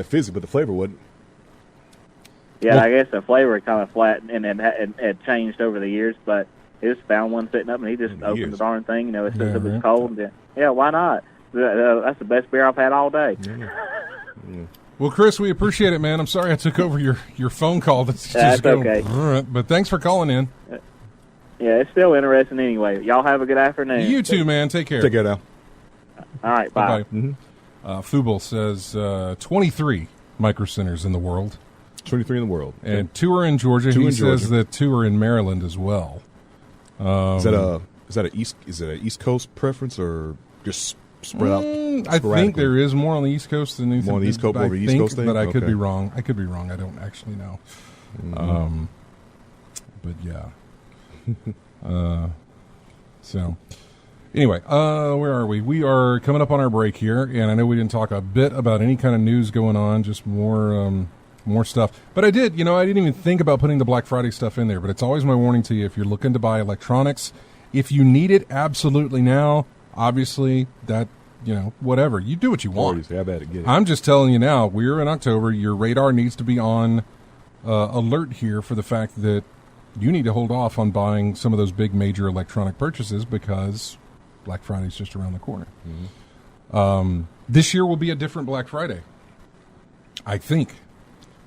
Fizzy, but the flavor wouldn't. Yeah, I guess the flavor kind of flat and had changed over the years, but he just found one sitting up, and he just opened the darn thing. It says it was cold. Yeah, why not? That's the best beer I've had all day. Well, Chris, we appreciate it, man. I'm sorry I took over your phone call. That's okay. But thanks for calling in. Yeah, it's still interesting anyway. Y'all have a good afternoon. You too, man. Take care. Take care now. All right, bye. Bye. Fubel says 23 micro centers in the world. 23 in the world. And 2 are in Georgia. Two he in says Georgia. that 2 are in Maryland as well. Is that an East Coast preference or just spread out? I think there is more on the East Coast than anything. More on the East Coast, more of the East Coast thing? But I could Okay. be wrong. I don't actually know. But yeah. So anyway, where are we? We are coming up on our break here, and I know we didn't talk a bit about any kind of news going on, just more stuff. But I did, I didn't even think about putting the Black Friday stuff in there, but it's always my warning to you. If you're looking to buy electronics, if you need it absolutely now, obviously that, whatever, you do what you want. Have at it, get it. I'm just telling you now, we're in October. Your radar needs to be on alert here for the fact that you need to hold off on buying some of those big major electronic purchases because Black Friday's just around the corner. This year will be a different Black Friday, I think,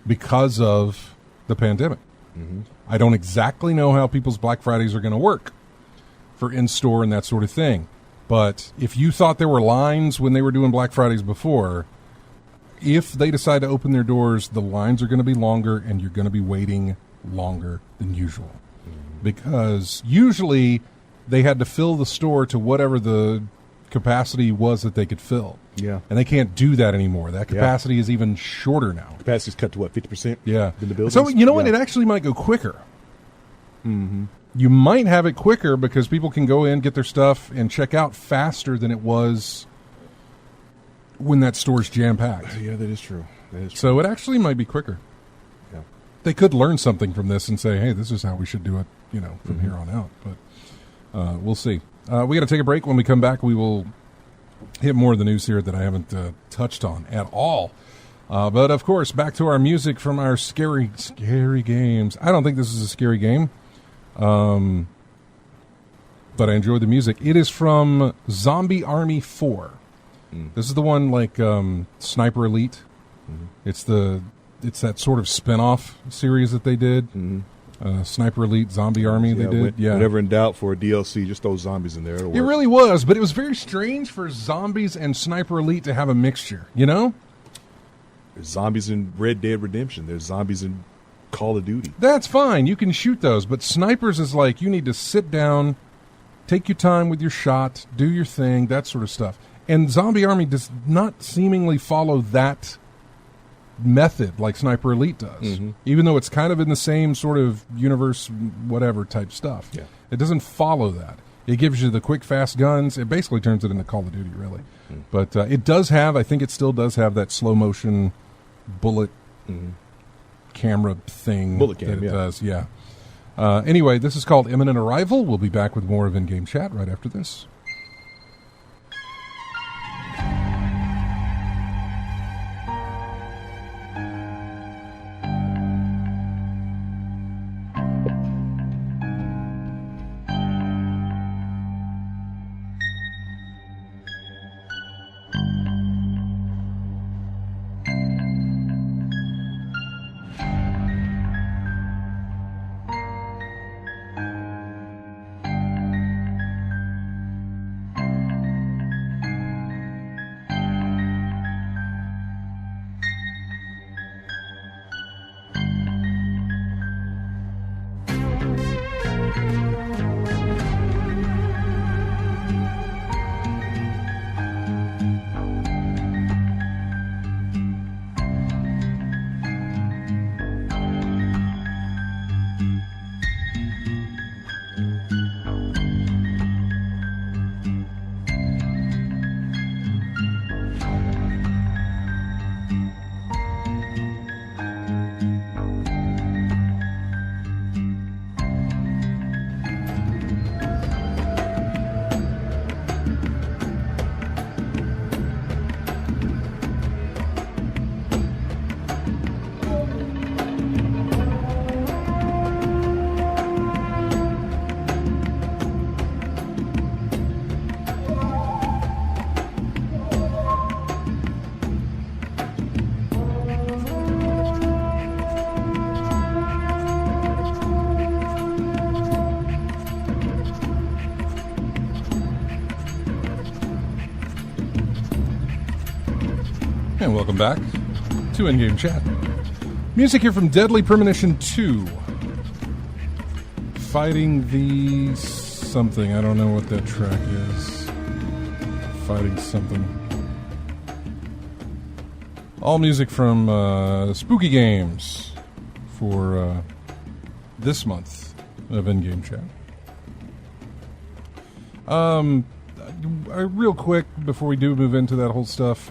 because of the pandemic. I don't exactly know how people's Black Fridays are going to work for in-store and that sort of thing. But if you thought there were lines when they were doing Black Fridays before, if they decide to open their doors, the lines are going to be longer and you're going to be waiting longer than usual. Because usually they had to fill the store to whatever the capacity was that they could fill. Yeah. And they can't do that anymore. That capacity is even shorter now. Capacity's cut to what, 50%? Yeah. In the buildings? So, you know what? It actually might go quicker. You might have it quicker because people can go in, get their stuff, and check out faster than it was when that store's jam-packed. Yeah, that is true. So it actually might be quicker. Yeah. They could learn something from this and say, hey, this is how we should do it, from here on out. But we'll see. We got to take a break. When we come back, we will hit more of the news here that I haven't touched on at all. But, of course, back to our music from our scary games. I don't think this is a scary game. But I enjoyed the music. It is from Zombie Army 4. This is the one like Sniper Elite. It's that sort of spin-off series that they did. Sniper Elite, Zombie Army, they did. Whenever in doubt for a DLC, just throw zombies in there. It'll work. It really was, but it was very strange for zombies and Sniper Elite to have a mixture, There's zombies in Red Dead Redemption. There's zombies in Call of Duty. That's fine. You can shoot those, but snipers is like you need to sit down, take your time with your shot, do your thing, that sort of stuff. And Zombie Army does not seemingly follow that method like Sniper Elite does, even though it's kind of in the same sort of universe, whatever type stuff. Yeah. It doesn't follow that. It gives you the quick, fast guns. It basically turns it into Call of Duty, really. But it does have, I think it still does have that slow motion bullet camera thing Bullet cam, that it yeah. does. Yeah. Anyway, this is called Imminent Arrival. We'll be back with more of In-Game Chat right after this. And welcome back to In-Game Chat. Music here from Deadly Premonition 2. Fighting the something. I don't know what that track is. Fighting something. All music from Spooky Games for this month of In-Game Chat. Real quick, before we do move into that whole stuff,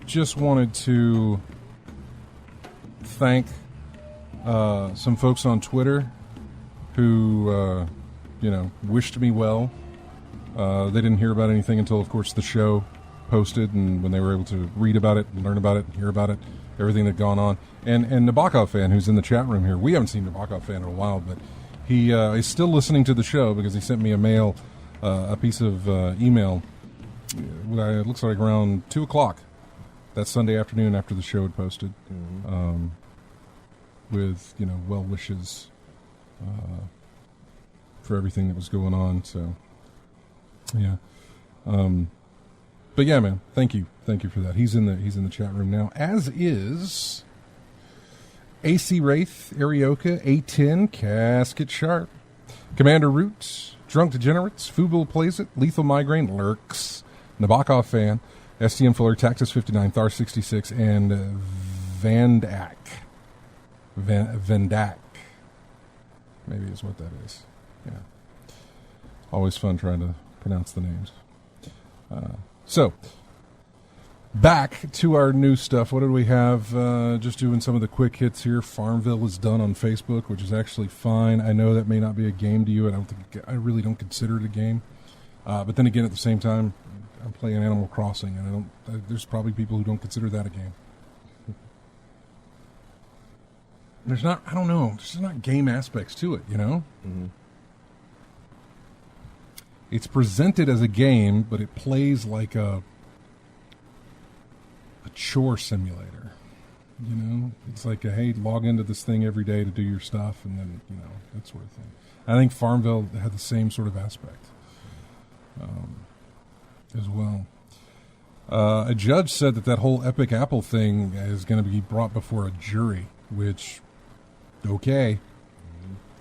just wanted to thank some folks on Twitter who, wished me well. They didn't hear about anything until, of course, the show posted, and when they were able to read about it, and learn about it, and hear about it, everything that had gone on. And Nabokov fan, who's in the chat room here, we haven't seen Nabokov fan in a while, but he is still listening to the show because he sent me a piece of email. It looks like around 2 o'clock that Sunday afternoon after the show had posted, with well wishes for everything that was going on. So yeah, but yeah, man, thank you for that. He's in the chat room now, as is AC Wraith, Arioka, A10, Casket Sharp, Commander Roots, Drunk Degenerates, Fubil Plays It, Lethal Migraine, Lurks, Nabokov Fan, STM Fuller, Taxis 59, Thar 66, and Vandak. Vandak. Maybe is what that is. Yeah. Always fun trying to pronounce the names. So, back to our new stuff. What did we have? Just doing some of the quick hits here. Farmville is done on Facebook, which is actually fine. I know that may not be a game to you. I really don't consider it a game. But then again, at the same time, I'm playing Animal Crossing, and there's probably people who don't consider that a game. There's not game aspects to it, Mm-hmm. It's presented as a game, but it plays like a chore simulator. It's like hey, log into this thing every day to do your stuff, and then that sort of thing. I think Farmville had the same sort of aspect as well. A judge said that whole Epic Apple thing is going to be brought before a jury, which, okay.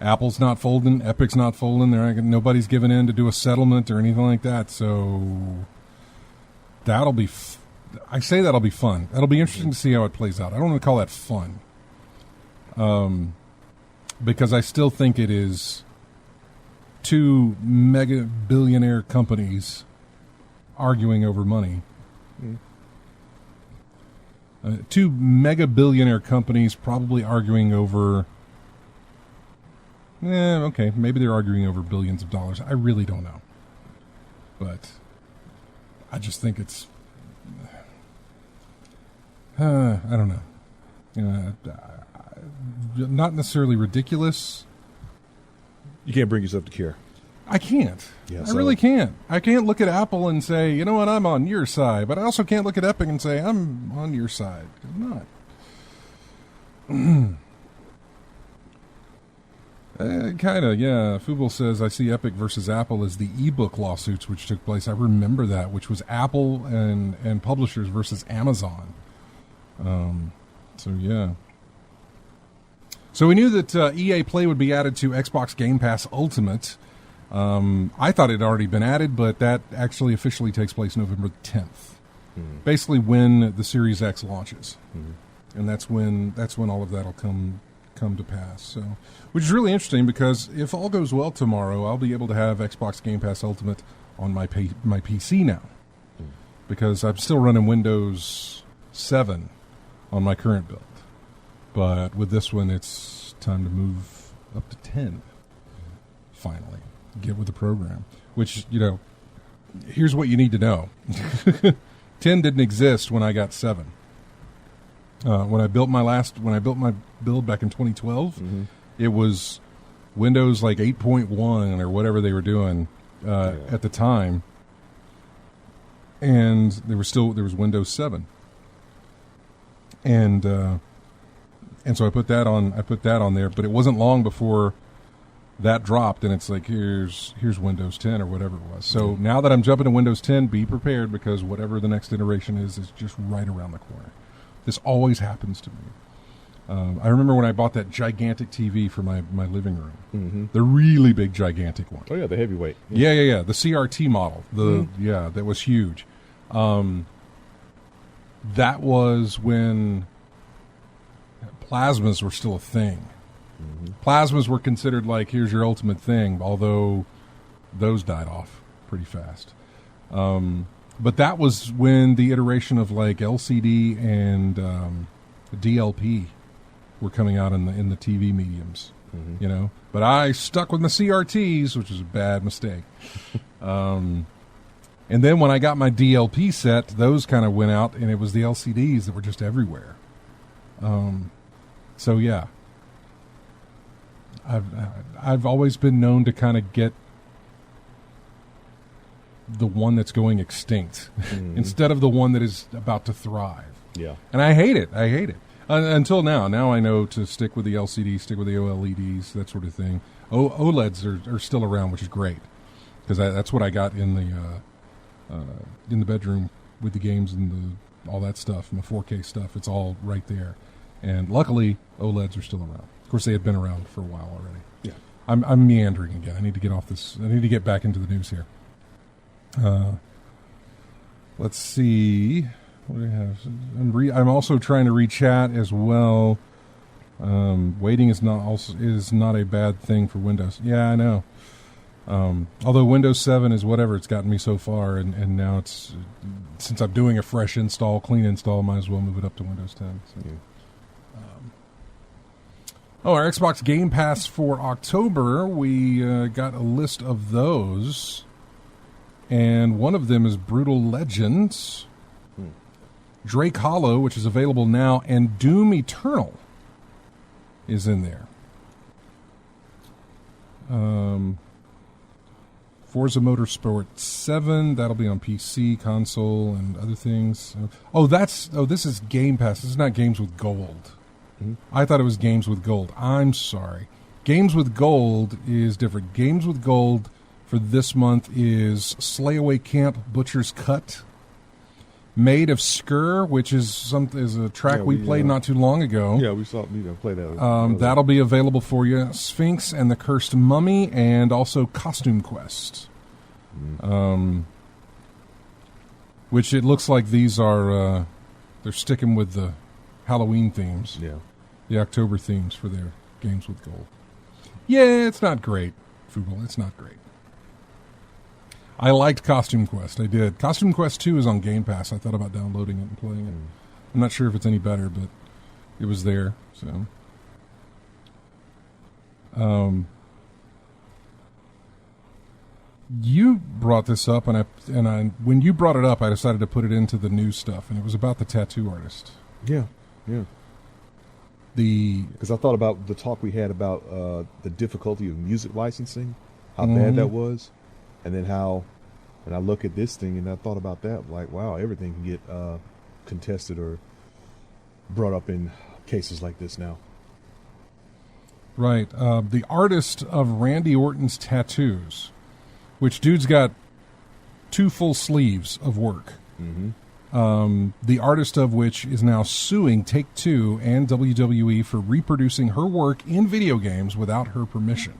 Apple's not folding, Epic's not folding. Nobody's giving in to do a settlement or anything like that. So that'll be that'll be fun. That'll be interesting to see how it plays out. I don't want to call that fun, because I still think it is two mega billionaire companies arguing over money. Two mega billionaire companies probably arguing over. Okay, maybe they're arguing over billions of dollars. I really don't know, but I just think it's. I don't know. Not necessarily ridiculous. You can't bring yourself to care. I can't. Yeah, I really can't. I can't look at Apple and say, you know what, I'm on your side. But I also can't look at Epic and say, I'm on your side. I'm not. Kind of, yeah. Fubil says, I see Epic versus Apple as the ebook lawsuits which took place. I remember that, which was Apple and publishers versus Amazon. So, yeah. So we knew that EA Play would be added to Xbox Game Pass Ultimate. I thought it had already been added, but that actually officially takes place November 10th. Basically when the Series X launches. And that's when all of that will come to pass. So, which is really interesting because if all goes well tomorrow, I'll be able to have Xbox Game Pass Ultimate on my PC now. Because I'm still running Windows 7 on my current build. But with this one, it's time to move up to 10. Finally. Get with the program. Which, here's what you need to know. 10 didn't exist when I got 7. When I built my build back in 2012, it was Windows like 8.1 or whatever they were doing at the time, and there was Windows 7, and so I put that on there. But it wasn't long before that dropped, and it's like, here's Windows 10 or whatever it was. So now that I'm jumping to Windows 10, be prepared, because whatever the next iteration is just right around the corner. This always happens to me. I remember when I bought that gigantic TV for my living room. Mm-hmm. The really big, gigantic one. Oh, yeah, the heavyweight. Yeah. The CRT model. That was huge. That was when plasmas were still a thing. Mm-hmm. Plasmas were considered like, here's your ultimate thing, although those died off pretty fast. But that was when the iteration of like LCD and DLP were coming out in the TV mediums, you know. But I stuck with my CRTs, which was a bad mistake. And then when I got my DLP set, those kind of went out, and it was the LCDs that were just everywhere. So yeah, I've always been known to kind of get the one that's going extinct instead of the one that is about to thrive. Yeah. And I hate it. Until now. Now I know to stick with the LCD, stick with the OLEDs, that sort of thing. OLEDs are still around, which is great, because that's what I got in the bedroom with the games and all that stuff, and the 4K stuff. It's all right there. And luckily, OLEDs are still around. Of course, they had been around for a while already. Yeah. I'm meandering again. I need to get off this. I need to get back into the news here. Let's see. What do I have? I'm also trying to read chat as well. Waiting is not a bad thing for Windows. Yeah, I know. Although Windows 7 is whatever it's gotten me so far, and now it's, since I'm doing a fresh install, clean install, might as well move it up to Windows 10. So. Yeah. Our Xbox Game Pass for October, we got a list of those, and one of them is Brutal Legends, Drake Hollow, which is available now, and Doom Eternal is in there. Forza Motorsport 7, that'll be on PC, console, and other things. This is Game Pass. This is not Games with Gold. I thought it was Games with Gold. I'm sorry. Games with Gold is different. Games with Gold for this month is Slayaway Camp Butcher's Cut, Maid of Skur, which is a track we played not too long ago. Yeah, we saw play that. That'll be available for you. Sphinx and the Cursed Mummy, and also Costume Quest. Which it looks like these are they're sticking with the Halloween themes. Yeah. The October themes for their Games with Gold. Yeah, it's not great, Fugel. It's not great. I liked Costume Quest. I did. Costume Quest 2 is on Game Pass. I thought about downloading it and playing it. I'm not sure if it's any better, but it was there. So, you brought this up, and I when you brought it up, I decided to put it into the news stuff, and it was about the tattoo artist. Yeah. Because I thought about the talk we had about the difficulty of music licensing, how bad that was, and then how, when I look at this thing and I thought about that, like, wow, everything can get contested or brought up in cases like this now. Right. The artist of Randy Orton's tattoos, which dude's got 2 full sleeves of work. The artist of which is now suing Take-Two and WWE for reproducing her work in video games without her permission.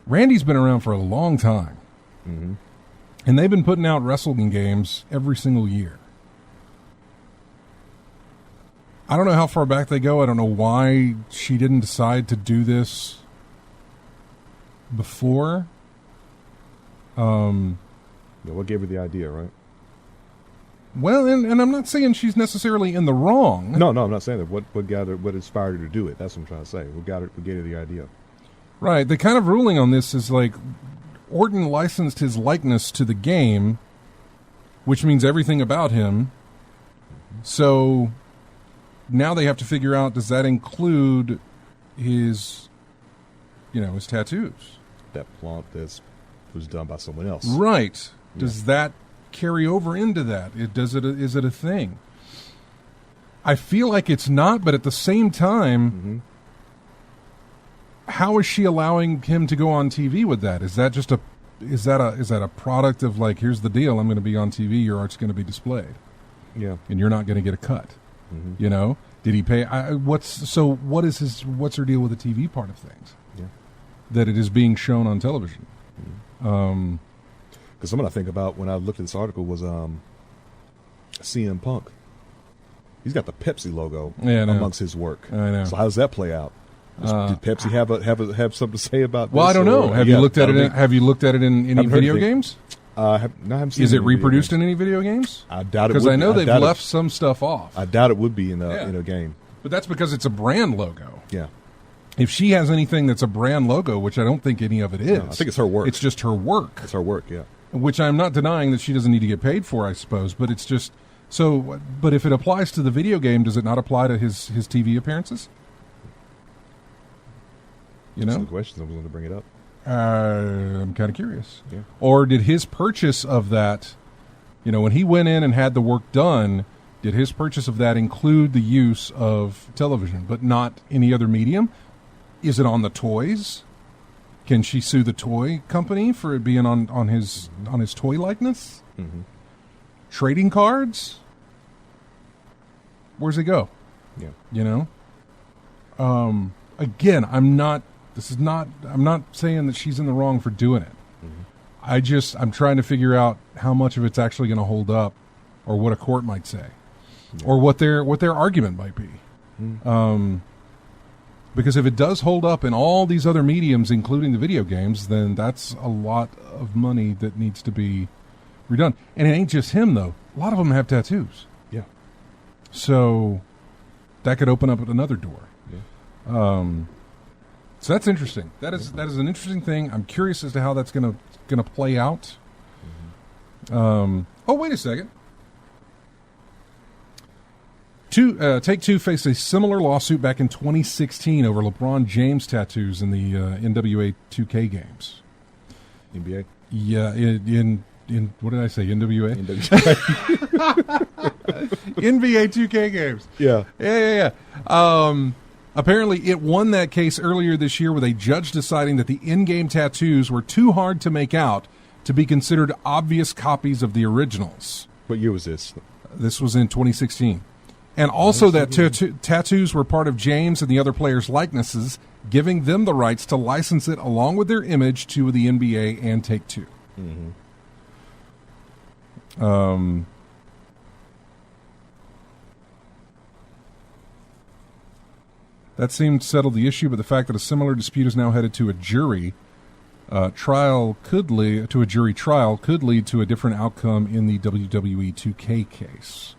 Randy's been around for a long time. And they've been putting out wrestling games every single year. I don't know how far back they go. I don't know why she didn't decide to do this before. What gave her the idea, right? Well, and I'm not saying she's necessarily in the wrong. No, I'm not saying that. What got her? What inspired her to do it? That's what I'm trying to say. What gave her the idea? Right. The kind of ruling on this is like Orton licensed his likeness to the game, which means everything about him. So now they have to figure out, does that include his tattoos? That plant was done by someone else. Right. Does that carry over into that? Is it a thing? I feel like it's not, but at the same time, how is she allowing him to go on TV with that? Is that just is that a product of like, here's the deal, I'm going to be on TV, your art's going to be displayed, and you're not going to get a cut. You know, did he pay? What's her deal with the TV part of things? That it is being shown on television. Because something I think about when I looked at this article was CM Punk. He's got the Pepsi logo amongst his work. I know. So how does that play out? Did Pepsi have something to say about this? Well, I don't know. Have you looked at it? Have you looked at it in any video games? I haven't seen. Is it reproduced in any video games? I doubt it. Because I know they've left some stuff off. I doubt it would be in a game. But that's because it's a brand logo. Yeah. If she has anything that's a brand logo, which I don't think any of it is, I think it's her work. It's just her work. It's her work. Yeah. Which I'm not denying that she doesn't need to get paid for, I suppose. But it's just so. But if it applies to the video game, does it not apply to his TV appearances? You know, some of the questions I was going to bring it up. I'm kind of curious. Yeah. Or did his purchase of that, you know, when he went in and had the work done, did his purchase of that include the use of television, but not any other medium? Is it on the toys? Can she sue the toy company for it being on his toy likeness? Trading cards? Where's it go? Yeah. You know? Again, I'm not saying that she's in the wrong for doing it. I'm trying to figure out how much of it's actually going to hold up, or what a court might say, or what their argument might be. Because if it does hold up in all these other mediums, including the video games, then that's a lot of money that needs to be redone. And it ain't just him, though. A lot of them have tattoos. Yeah. So that could open up another door. Yeah. So that's interesting. That is an interesting thing. I'm curious as to how that's gonna play out. Oh, wait a second. Take-Two faced a similar lawsuit back in 2016 over LeBron James tattoos in the NWA 2K games. NBA? Yeah, in what did I say? NWA? NBA 2K games. Yeah. Yeah. Apparently, it won that case earlier this year with a judge deciding that the in-game tattoos were too hard to make out to be considered obvious copies of the originals. What year was this? This was in 2016. And also that tattoos were part of James and the other players' likenesses, giving them the rights to license it along with their image to the NBA and Take-Two. That seemed to settle the issue, but the fact that a similar dispute is now headed to a jury trial could lead to a different outcome in the WWE 2K case.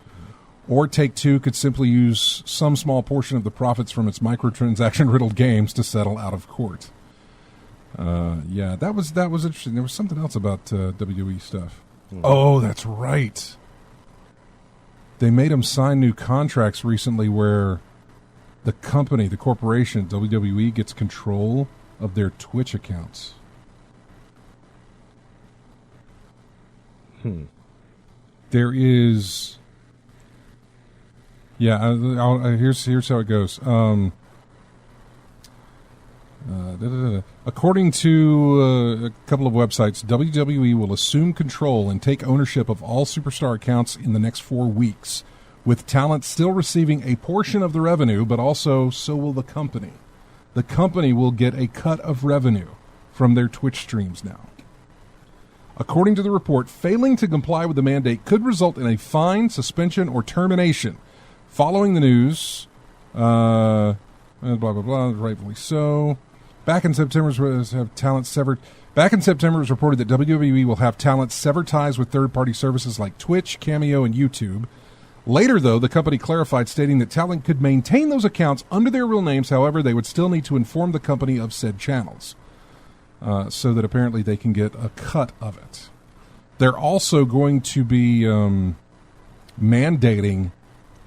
Or Take-Two could simply use some small portion of the profits from its microtransaction-riddled games to settle out of court. Yeah, that was interesting. There was something else about WWE stuff. Oh, that's right. They made him sign new contracts recently where the corporation, WWE, gets control of their Twitch accounts. There is... Yeah, here's how it goes. According to a couple of websites, WWE will assume control and take ownership of all Superstar accounts in the next 4 weeks, with talent still receiving a portion of the revenue, but also so will the company. The company will get a cut of revenue from their Twitch streams now. According to the report, failing to comply with the mandate could result in a fine, suspension, or termination. Following the news, blah, blah, blah, rightfully so. Back in September, it was reported that WWE will have talent sever ties with third-party services like Twitch, Cameo, and YouTube. Later, though, the company clarified, stating that talent could maintain those accounts under their real names. However, they would still need to inform the company of said channels, so that apparently they can get a cut of it. They're also going to be mandating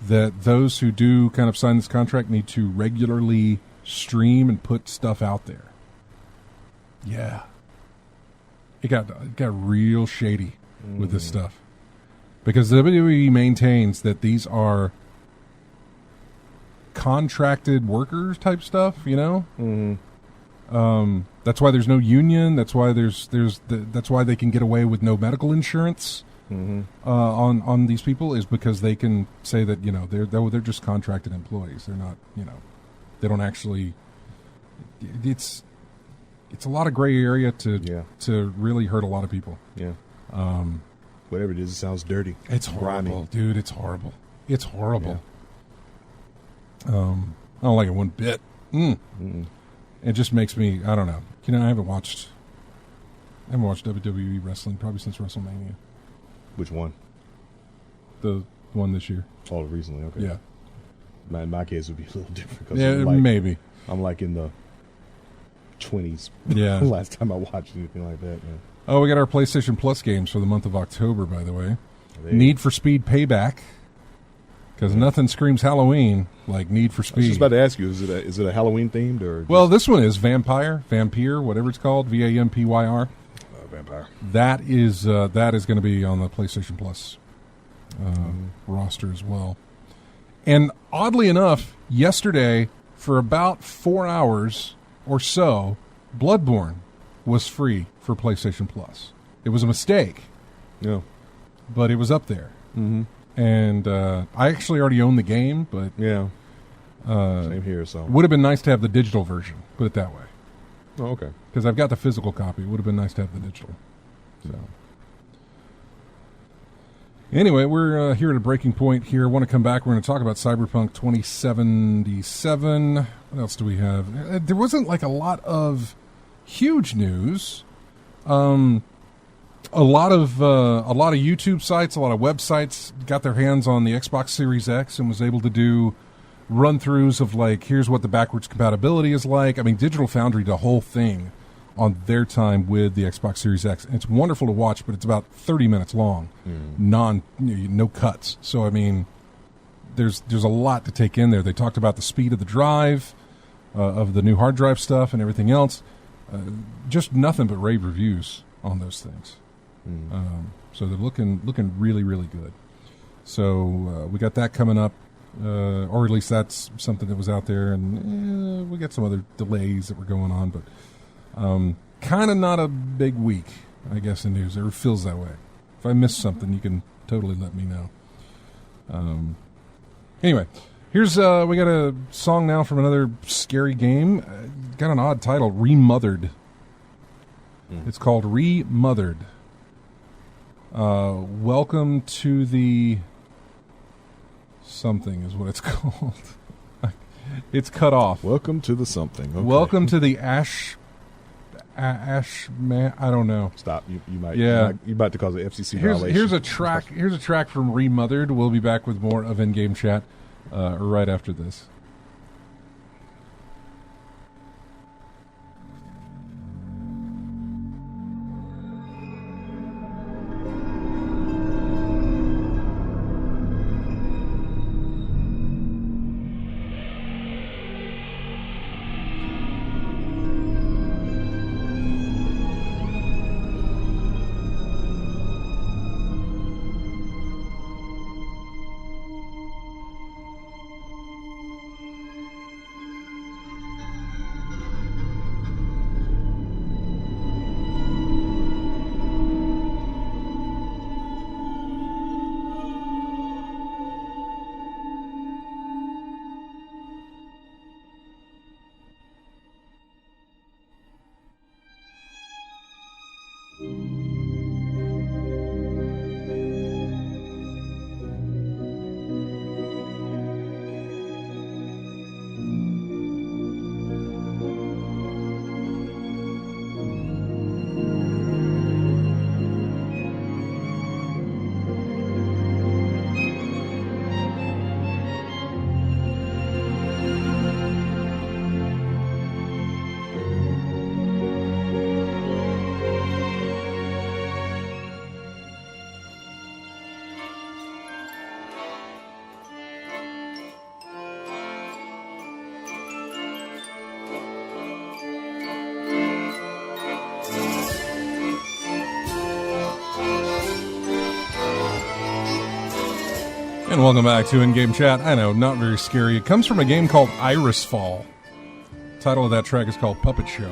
that those who do kind of sign this contract need to regularly stream and put stuff out there. Yeah. It got real shady with this stuff. Because the WWE maintains that these are contracted workers type stuff, you know? That's why there's no union. That's why that's why they can get away with no medical insurance on these people, is because they can say that they're just contracted employees. They're not they don't actually. It's a lot of gray area to really hurt a lot of people. Yeah. Whatever it is, it sounds dirty. It's horrible, grimy. dude. It's horrible. It's horrible. Yeah. I don't like it one bit. It just makes me. I don't know. I haven't watched WWE wrestling probably since WrestleMania. Which one? The one this year. Oh, recently. Okay. Yeah. My case would be a little different. Yeah, maybe. I'm like in the 20s. Yeah. Last time I watched anything like that. Man. Oh, we got our PlayStation Plus games for the month of October, by the way. Need for Speed Payback. Because nothing screams Halloween like Need for Speed. I was just about to ask you, is it a Halloween themed or? Well, this one is Vampire, whatever it's called, Vampyr. Vampire. That is going to be on the PlayStation Plus roster as well. And oddly enough, yesterday for about 4 hours or so, Bloodborne was free for PlayStation Plus. It was a mistake. Yeah. But it was up there. Mm-hmm. And I actually already own the game, but yeah, same here. So would have been nice to have the digital version. Put it that way. Oh, okay. Because I've got the physical copy. It would have been nice to have the digital. So anyway, we're here at a breaking point here. I want to come back. We're going to talk about Cyberpunk 2077. What else do we have? There wasn't like a lot of huge news. A lot of YouTube sites, a lot of websites got their hands on the Xbox Series X and was able to do run-throughs of like, here's what the backwards compatibility is like. I mean, Digital Foundry did a whole thing on their time with the Xbox Series X. And it's wonderful to watch, but it's about 30 minutes long, no cuts. So I mean, there's a lot to take in there. They talked about the speed of the drive, of the new hard drive stuff, and everything else. Just nothing but rave reviews on those things. So they're looking really, really good. So we got that coming up, or at least that's something that was out there, and we got some other delays that were going on, but kind of not a big week, I guess, in news. It feels that way. If I missed something, you can totally let me know. Anyway, here's we got a song now from another scary game. Got an odd title, Remothered. It's called Remothered. Welcome to the something is what it's called. It's cut off. Welcome to the something. Okay. Welcome to the Ash man. I don't know. Stop. You might. Yeah. You're about to cause an FCC violation. Here's a track. Here's a track from Remothered. We'll be back with more of In-Game Chat right after this. And welcome back to In-Game Chat. I know, not very scary. It comes from a game called Iris Fall. Title of that track is called Puppet Show.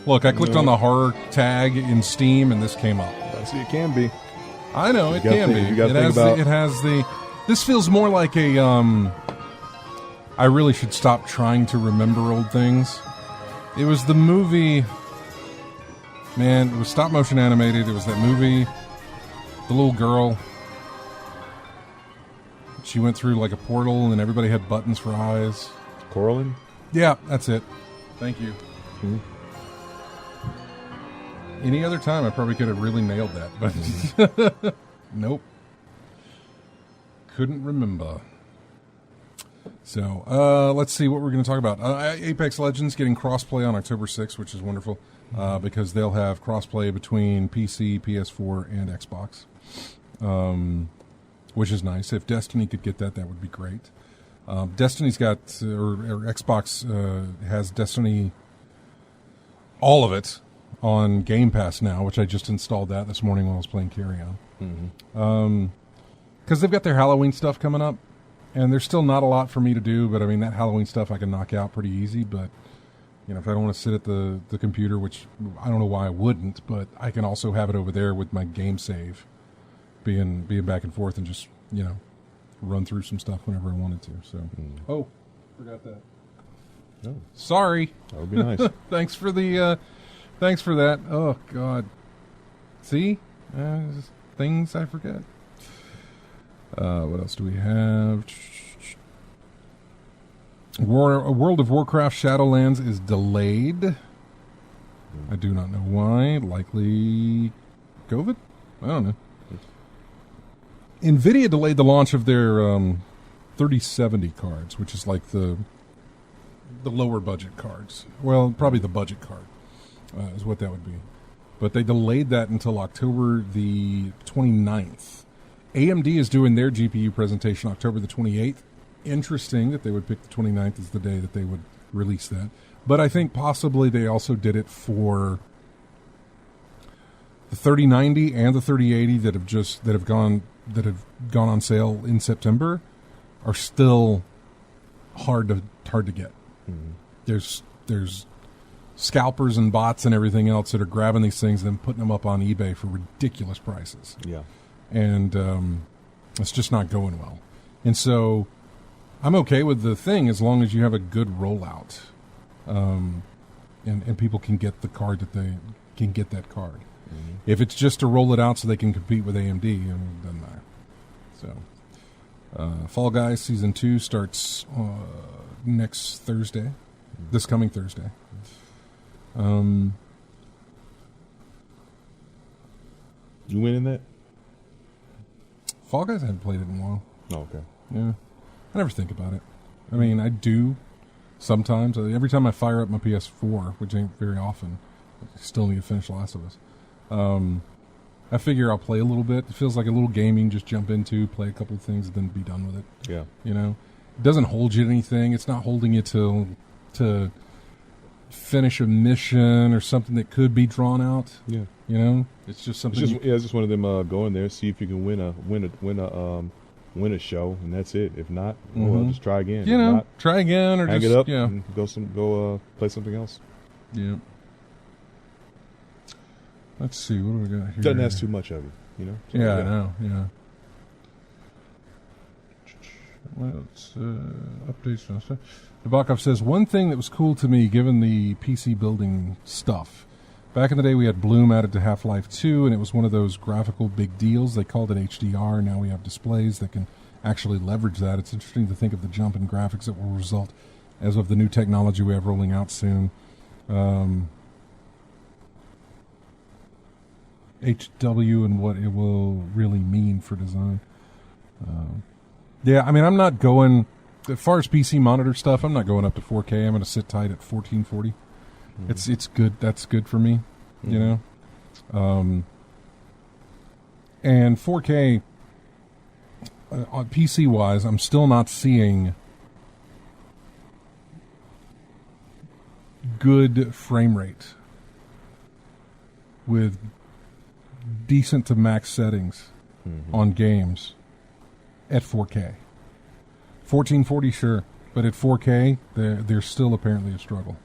Look, I clicked on the horror tag in Steam, and this came up. I see, it can be. I know, it can be. It has the... This feels more like a... I really should stop trying to remember old things. It was the movie... Man, it was stop motion animated. It was that movie... The little girl... She went through like a portal, and everybody had buttons for eyes. Coraline? Yeah, that's it. Thank you. Mm-hmm. Any other time, I probably could have really nailed that, but nope. Couldn't remember. So, let's see what we're going to talk about. Apex Legends getting crossplay on October 6th, which is wonderful, because they'll have crossplay between PC, PS4, and Xbox. Which is nice. If Destiny could get that, that would be great. Destiny's got, or Xbox has Destiny, all of it, on Game Pass now, which I just installed that this morning while I was playing Carry On. Because they've got their Halloween stuff coming up, and there's still not a lot for me to do, but I mean, that Halloween stuff I can knock out pretty easy, but, you know, if I don't want to sit at the computer, which I don't know why I wouldn't, but I can also have it over there with my game save. Being back and forth and just, you know, run through some stuff whenever I wanted to. So, Oh, forgot that. Oh, sorry. That would be nice. Thanks for that. Oh God. See, things I forget. What else do we have? World of Warcraft Shadowlands is delayed. I do not know why. Likely COVID. I don't know. NVIDIA delayed the launch of their 3070 cards, which is like the lower budget cards. Well, probably the budget card is what that would be. But they delayed that until October the 29th. AMD is doing their GPU presentation October the 28th. Interesting that they would pick the 29th as the day that they would release that. But I think possibly they also did it for the 3090 and the 3080 that have gone on sale in September are still hard to get. There's scalpers and bots and everything else that are grabbing these things and then putting them up on eBay for ridiculous prices. Yeah, and it's just not going well. And so I'm okay with the thing as long as you have a good rollout, and people can get the card that they can get that card. If it's just to roll it out so they can compete with AMD, it doesn't matter. So, Fall Guys Season 2 starts next Thursday, this coming Thursday. You win in that? Fall Guys, I haven't played it in a while. Oh, okay. Yeah. I never think about it. I mean, I do sometimes. Every time I fire up my PS4, which ain't very often, I still need to finish Last of Us. I figure I'll play a little bit. It feels like a little gaming, just jump into, play a couple of things, and then be done with it. Yeah. You know? It doesn't hold you to anything. It's not holding you to finish a mission or something that could be drawn out. Yeah. You know? It's just something. It's just one of them go in there, see if you can win a show, and that's it. If not, well, just try again. You know, try again or hang just it up. Yeah. And go play something else. Yeah. Let's see, what do we got here? Doesn't ask too much of you, you know? So yeah, I know, yeah. Let's updates and stuff. Nabokov says, one thing that was cool to me, given the PC building stuff, back in the day we had Bloom added to Half-Life 2, and it was one of those graphical big deals. They called it HDR. Now we have displays that can actually leverage that. It's interesting to think of the jump in graphics that will result as of the new technology we have rolling out soon. HW and what it will really mean for design. Yeah, I mean, I'm not going, as far as PC monitor stuff, I'm not going up to 4K. I'm going to sit tight at 1440. It's good. That's good for me, you know. And 4K, on PC-wise, I'm still not seeing good frame rate with decent to max settings on games at 4K. 1440, sure. but at 4K, they're still apparently a struggle.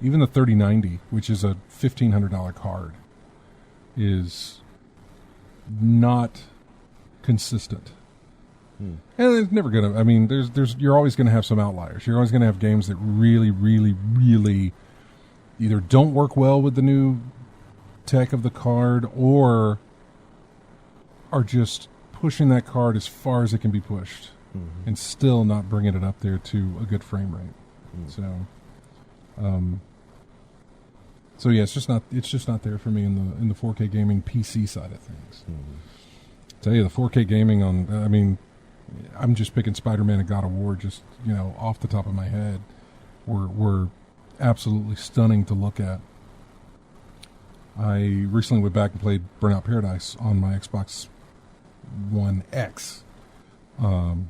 Even the 3090, which is a $1,500 card, is not consistent. And it's never gonna. I mean, you're always gonna have some outliers. You're always gonna have games that really, really, really either don't work well with the new tech of the card, or are just pushing that card as far as it can be pushed, and still not bringing it up there to a good frame rate. So yeah, it's just not there for me in the 4K gaming PC side of things. Tell you, the 4K gaming I'm just picking Spider-Man and God of War, just off the top of my head, were absolutely stunning to look at. I recently went back and played Burnout Paradise on my Xbox One X on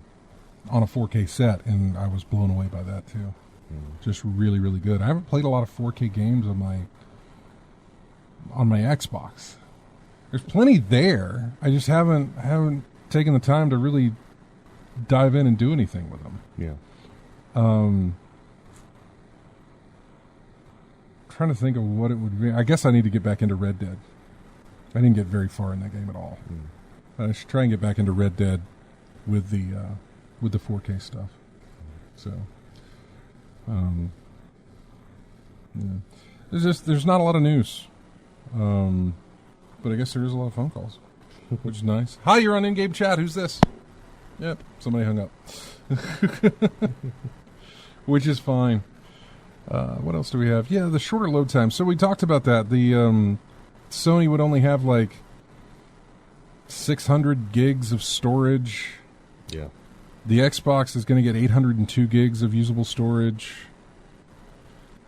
a 4K set, and I was blown away by that too. Just really, really good. I haven't played a lot of 4K games on my Xbox. There's plenty there. I just haven't taken the time to really dive in and do anything with them. Yeah. Trying to think of what it would be. I guess I need to get back into Red Dead. I didn't get very far in that game at all. I should try and get back into Red Dead with the 4K stuff. So, yeah. There's not a lot of news. But I guess there is a lot of phone calls, which is nice. Hi, you're on in-game chat. Who's this? Yep, somebody hung up. Which is fine. What else do we have? Yeah, the shorter load time. So we talked about that. The Sony would only have like 600 gigs of storage. Yeah. The Xbox is going to get 802 gigs of usable storage.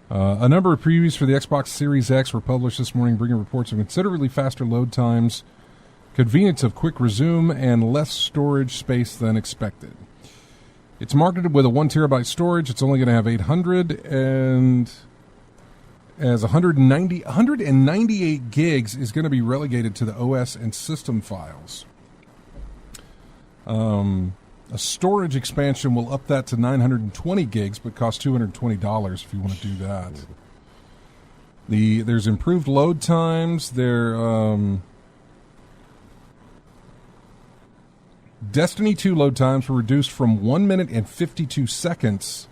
A number of previews for the Xbox Series X were published this morning, bringing reports of considerably faster load times, convenience of quick resume, and less storage space than expected. It's marketed with a 1 terabyte storage. It's only going to have 800, and as 198 gigs is going to be relegated to the OS and system files. A storage expansion will up that to 920 gigs, but cost $220 if you want to do that. There's improved load times. Destiny 2 load times were reduced from 1 minute and 52 seconds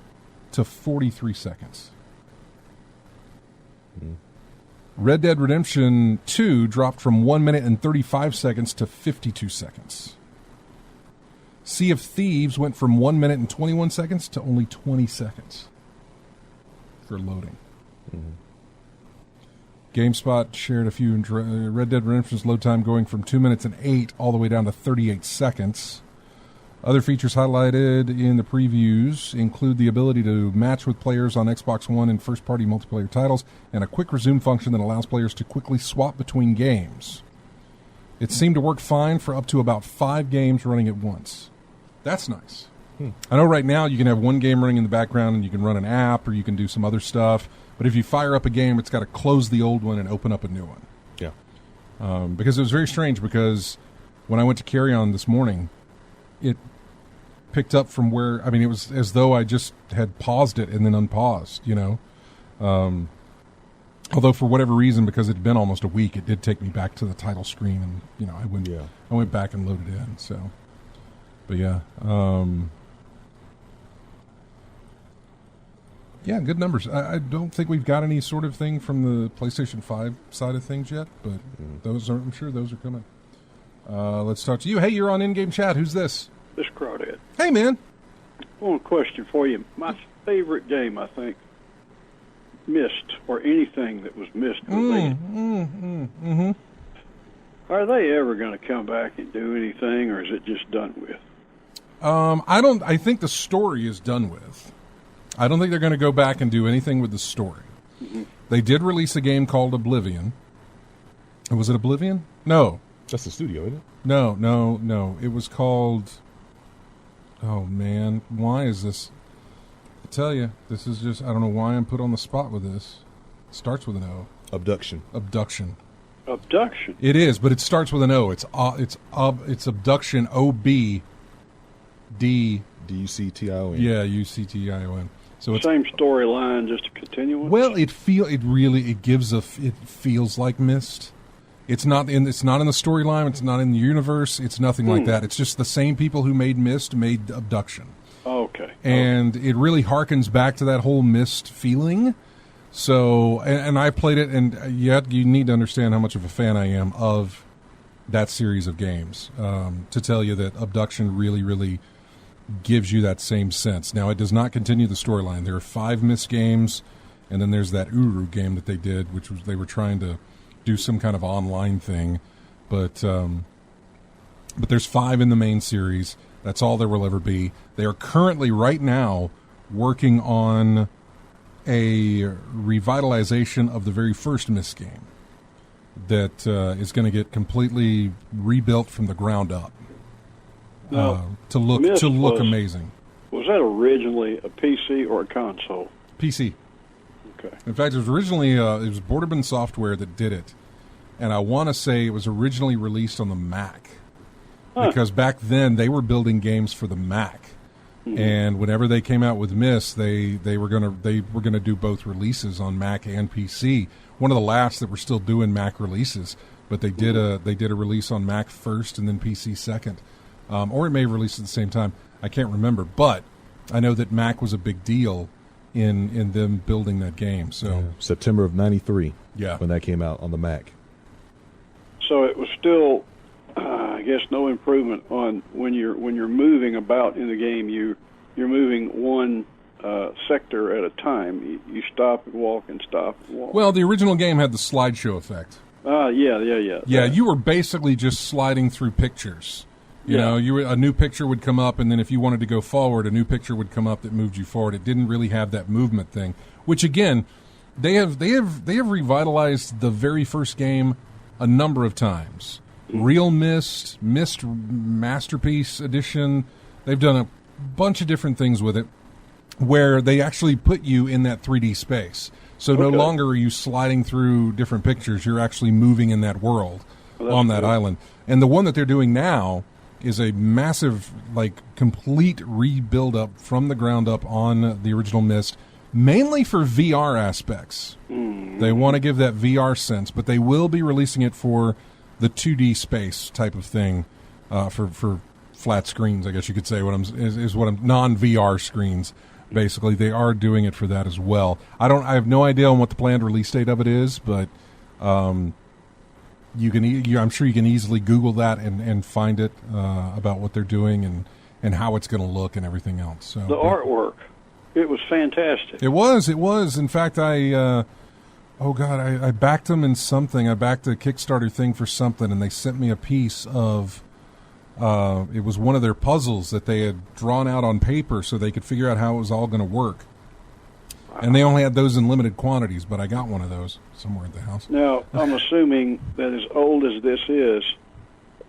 to 43 seconds. Red Dead Redemption 2 dropped from 1 minute and 35 seconds to 52 seconds. Sea of Thieves went from 1 minute and 21 seconds to only 20 seconds for loading. GameSpot shared a few. Red Dead Redemption's load time going from 2 minutes and 8 all the way down to 38 seconds. Other features highlighted in the previews include the ability to match with players on Xbox One and first-party multiplayer titles, and a quick resume function that allows players to quickly swap between games. It seemed to work fine for up to about 5 games running at once. That's nice. I know right now you can have one game running in the background and you can run an app or you can do some other stuff, but if you fire up a game, it's got to close the old one and open up a new one. Yeah. Because it was very strange, because when I went to Carry On this morning, it picked up from where, it was as though I just had paused it and then unpaused, although for whatever reason, because it had been almost a week, it did take me back to the title screen, and I went back and loaded it in. So, but yeah, yeah, good numbers. I don't think we've got any sort of thing from the PlayStation 5 side of things yet, but I'm sure those are coming. Let's talk to you. Hey, you're on in-game chat. Who's this? This Crawdad. Hey, man. One question for you. My favorite game, I think, missed, or anything that was missed. Are they ever going to come back and do anything, or is it just done with? I think the story is done with. I don't think they're going to go back and do anything with the story. They did release a game called Oblivion. Was it Oblivion? No. That's the studio, isn't it? No. It was called... Oh, man. Why is this... I tell you, this is just... I don't know why I'm put on the spot with this. It starts with an O. Abduction. Abduction? It is, but it starts with an O. It's Abduction, O-B, D. Duction. Yeah, Uction. So it's Same storyline, just a continuance. well, it feels like Myst. It's not in the storyline. It's not in the universe. It's nothing like that. It's just the same people who made Myst made Abduction. Okay. And it really harkens back to that whole Myst feeling. So, and I played it, and yet you need to understand how much of a fan I am of that series of games to tell you that Abduction really, really gives you that same sense. Now, it does not continue the storyline. There are 5 Myst games, and then there's that Uru game that they did, which was they were trying to do some kind of online thing, but there's 5 in the main series. That's all there will ever be. They are currently, right now, working on a revitalization of the very first Myst game that is going to get completely rebuilt from the ground up to look amazing. Was that originally a PC or a console? PC. Okay. In fact, it was originally it was Borderbin Software that did it, and I want to say it was originally released on the Mac because back then they were building games for the Mac. And whenever they came out with Myst, they were gonna do both releases on Mac and PC. One of the last that were still doing Mac releases, but they did a release on Mac first and then PC second, or it may have released at the same time. I can't remember, but I know that Mac was a big deal in them building that game. So September of '93. Yeah, when that came out on the Mac. So it was still, I guess, no improvement on when you're moving about in the game. You're moving one sector at a time. You stop and walk and stop and walk. Well, the original game had the slideshow effect. Yeah. You were basically just sliding through pictures. You know, a new picture would come up, and then if you wanted to go forward, a new picture would come up that moved you forward. It didn't really have that movement thing, which again, they have revitalized the very first game a number of times. Real Myst, Myst Masterpiece Edition. They've done a bunch of different things with it where they actually put you in that 3D space. So no longer are you sliding through different pictures. You're actually moving in that world on that island. And the one that they're doing now is a massive, complete rebuild up from the ground up on the original Myst, mainly for VR aspects. They want to give that VR sense, but they will be releasing it for the 2D space type of thing, for flat screens, I guess you could say. What I'm non-VR screens. Basically, they are doing it for that as well. I have no idea on what the planned release date of it is, but I'm sure you can easily Google that and find it about what they're doing and how it's going to look and everything else. So the artwork, it was fantastic. It was. In fact, I backed them in something. I backed a Kickstarter thing for something, and they sent me a piece of. It was one of their puzzles that they had drawn out on paper so they could figure out how it was all going to work. Wow. And they only had those in limited quantities, but I got one of those somewhere at the house. Now, I'm assuming that as old as this is,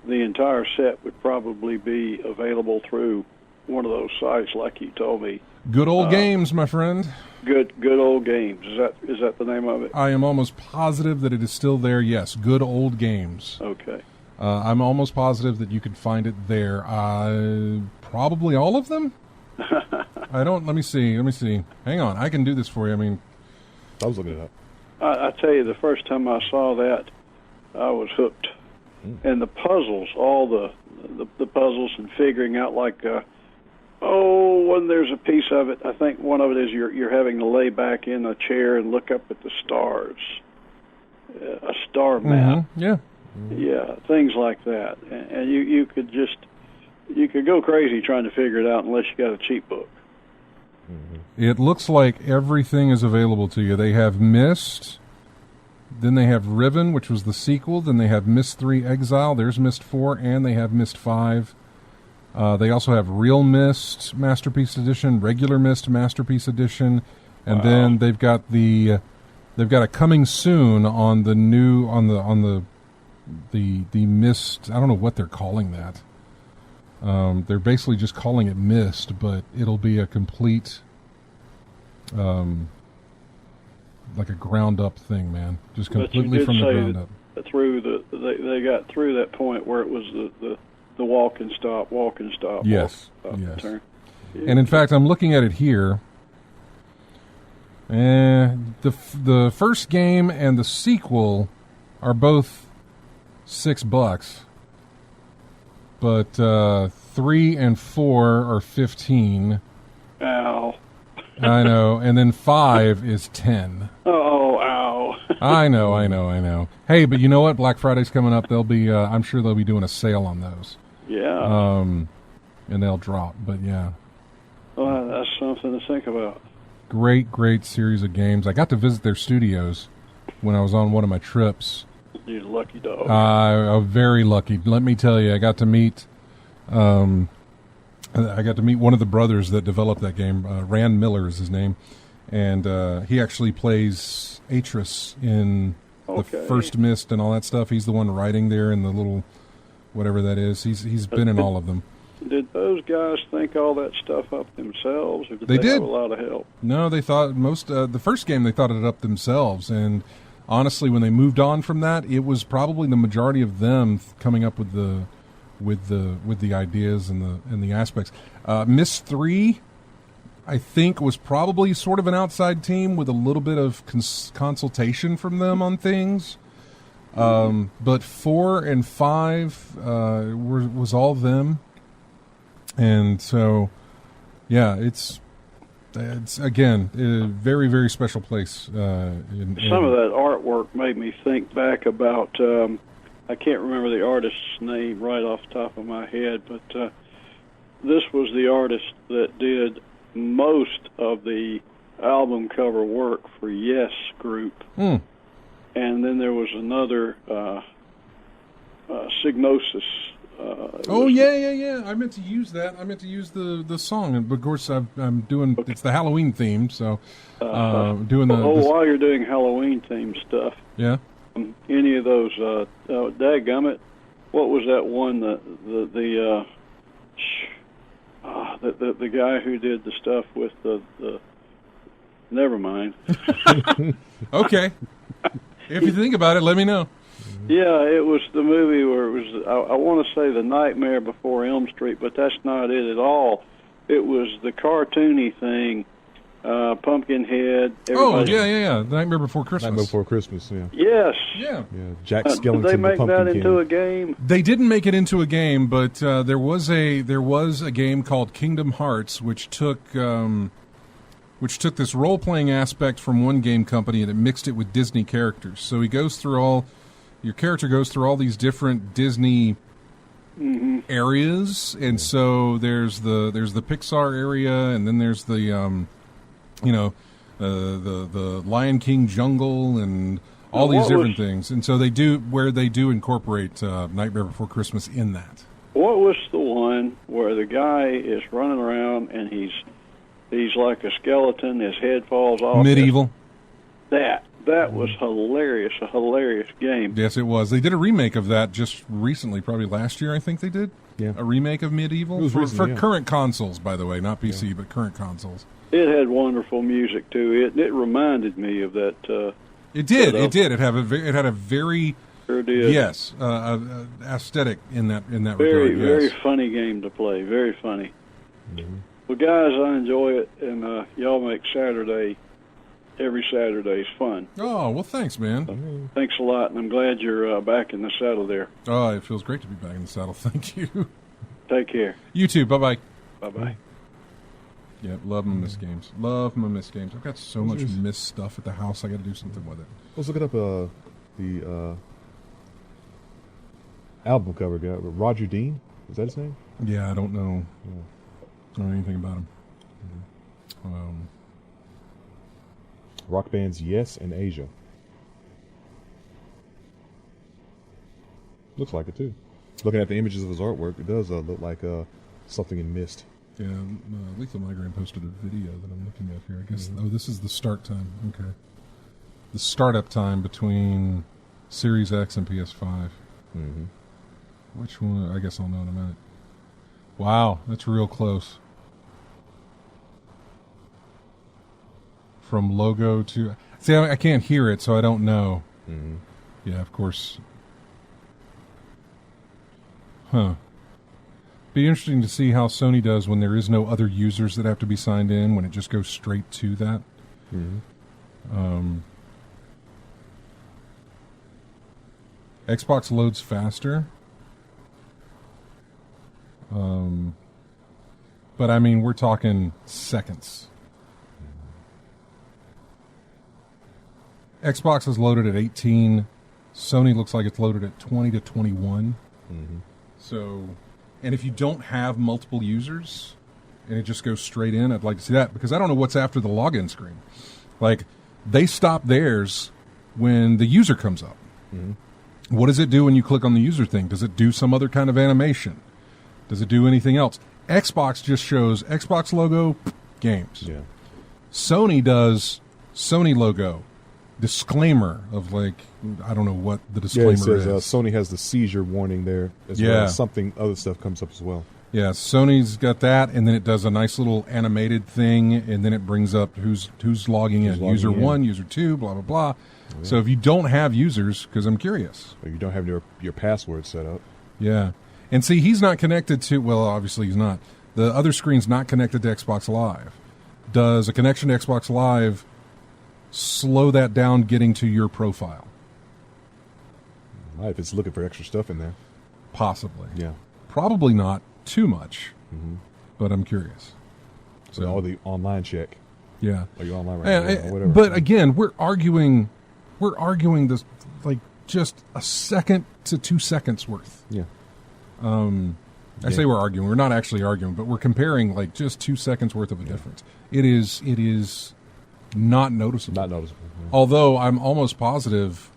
the entire set would probably be available through one of those sites like you told me. Good old games, my friend. Good old games. Is that the name of it? I am almost positive that it is still there, yes. Good old games. Okay. I'm almost positive that you could find it there. Probably all of them? Let me see. Hang on. I can do this for you. I was looking it up. I tell you, the first time I saw that, I was hooked. And the puzzles, all the puzzles and figuring out when there's a piece of it, I think one of it is you're having to lay back in a chair and look up at the stars. A star map. Mm-hmm. Yeah. Yeah, things like that, and you could go crazy trying to figure it out unless you got a cheat book. It looks like everything is available to you. They have Myst, then they have Riven, which was the sequel. Then they have Myst 3 Exile. There's Myst 4, and they have Myst 5. They also have Real Myst Masterpiece Edition, Regular Myst Masterpiece Edition, and then they've got a coming soon on the new the Myst. I don't know what they're calling that. They're basically just calling it Myst, but it'll be a complete, like a ground up thing, man. Just completely from the ground up. They got through that point where it was the walk and stop, Yes, walk, stop, yes. turn. And in fact, I'm looking at it here. The first game and the sequel are both $6, but 3 and 4 are 15. Ow. I know, and then 5 is 10. Oh, ow. I know. Hey, but you know what? Black Friday's coming up. They'll be, I'm sure they'll be doing a sale on those. Yeah. And they'll drop. But yeah, Well, that's something to think about. great series of games. I got to visit their studios when I was on one of my trips. You lucky dog. I'm very lucky. Let me tell you, I got to meet one of the brothers that developed that game. Rand Miller is his name, and he actually plays Atris in the First Mist and all that stuff. He's the one writing there in the little whatever that is. He's been in all of them. Did those guys think all that stuff up themselves, or did They they did. have a lot of help? No, they thought the first game they thought it up themselves, and honestly, when they moved on from that, it was probably the majority of them coming up with the ideas and the aspects. Miss 3, I think, was probably sort of an outside team with a little bit of consultation from them on things. But 4 and 5 was all them. And so, yeah, it's again a very, very special place. Some of that artwork made me think back about, I can't remember the artist's name right off the top of my head, but this was the artist that did most of the album cover work for Yes Group. And then there was another, Signosis. Yeah. I meant to use that. I meant to use the song, and of course I'm doing. It's the Halloween theme, so doing the. While you're doing Halloween themed stuff, Yeah. Any of those? Dadgummit, what was that one? The guy who did the stuff with the. Never mind. Okay. If you think about it, let me know. Yeah, it was the movie where it was, I want to say The Nightmare Before Elm Street, but that's not it at all. It was the cartoony thing, Pumpkinhead. Yeah. The Nightmare Before Christmas. Nightmare Before Christmas, yeah. Yes. Yeah. Jack Skellington, Did they make the Pumpkin that into King. a game? They didn't make it into a game, but there was a game called Kingdom Hearts, which took this role-playing aspect from one game company and it mixed it with Disney characters. So your character goes through all these different Disney areas, and so there's the Pixar area, and then there's the the Lion King jungle and all these different things. And so they do incorporate Nightmare Before Christmas in that. What was the one where the guy is running around and he's like a skeleton, his head falls off? Medieval. That was hilarious, a hilarious game. Yes, it was. They did a remake of that just recently, probably last year, I think they did. Yeah. A remake of Medieval. It was recent, yeah. Current consoles, by the way, not PC, but current consoles. It had wonderful music, too. It reminded me of that. It did. It had a very Sure did. yes aesthetic in that Very, regard. very Yes. funny game to play. Very funny. Mm-hmm. Well, guys, I enjoy it, and y'all make every Saturday's fun. Oh, well, thanks, man. Thanks a lot, and I'm glad you're back in the saddle there. Oh, it feels great to be back in the saddle. Thank you. Take care. You too. Bye-bye. Bye-bye. Yeah, love my miss games. Love my miss games. I've got so much miss stuff at the house. I got to do something with it. Let's look it up. The album cover guy, Roger Dean. Is that his name? Yeah, I don't know. Yeah. I don't know anything about him. Rock bands Yes and Asia. Looks like it too. Looking at the images of his artwork, it does look like something in Mist. Yeah, Lethal Migraine posted a video that I'm looking at here. I guess, this is the start time. Okay. The startup time between Series X and PS5. Mm-hmm. Which one? I guess I'll know in a minute. Wow, that's real close. From logo to... See, I can't hear it, so I don't know. Mm-hmm. Yeah, of course. Huh. Be interesting to see how Sony does when there is no other users that have to be signed in, when it just goes straight to that. Xbox loads faster. But I mean, we're talking seconds. Xbox is loaded at 18. Sony looks like it's loaded at 20 to 21. So, and if you don't have multiple users and it just goes straight in, I'd like to see that, because I don't know what's after the login screen. Like, they stop theirs when the user comes up. What does it do when you click on the user thing? Does it do some other kind of animation? Does it do anything else? Xbox just shows Xbox logo, games. Yeah. Sony does Sony logo, disclaimer of, like, I don't know what the disclaimer it says, is. Sony has the seizure warning there as well. As something, other stuff comes up as well. Yeah, Sony's got that, and then it does a nice little animated thing, and then it brings up who's logging in. User 1, user 2, blah, blah, blah. Yeah. So if you don't have users, because I'm curious. Or you don't have your password set up. Yeah. And see, he's not connected to, well, obviously he's not. The other screen's not connected to Xbox Live. Does a connection to Xbox Live slow that down getting to your profile? Right, if it's looking for extra stuff in there. Possibly. Yeah. Probably not too much, but I'm curious. So all the online check. Yeah. Or you're online right now, or whatever. But again, we're arguing this, like, just a second to 2 seconds worth. Yeah. I say we're arguing. We're not actually arguing, but we're comparing, like, just 2 seconds worth of a difference. It is not noticeable. Not noticeable. Yeah. Although I'm almost positive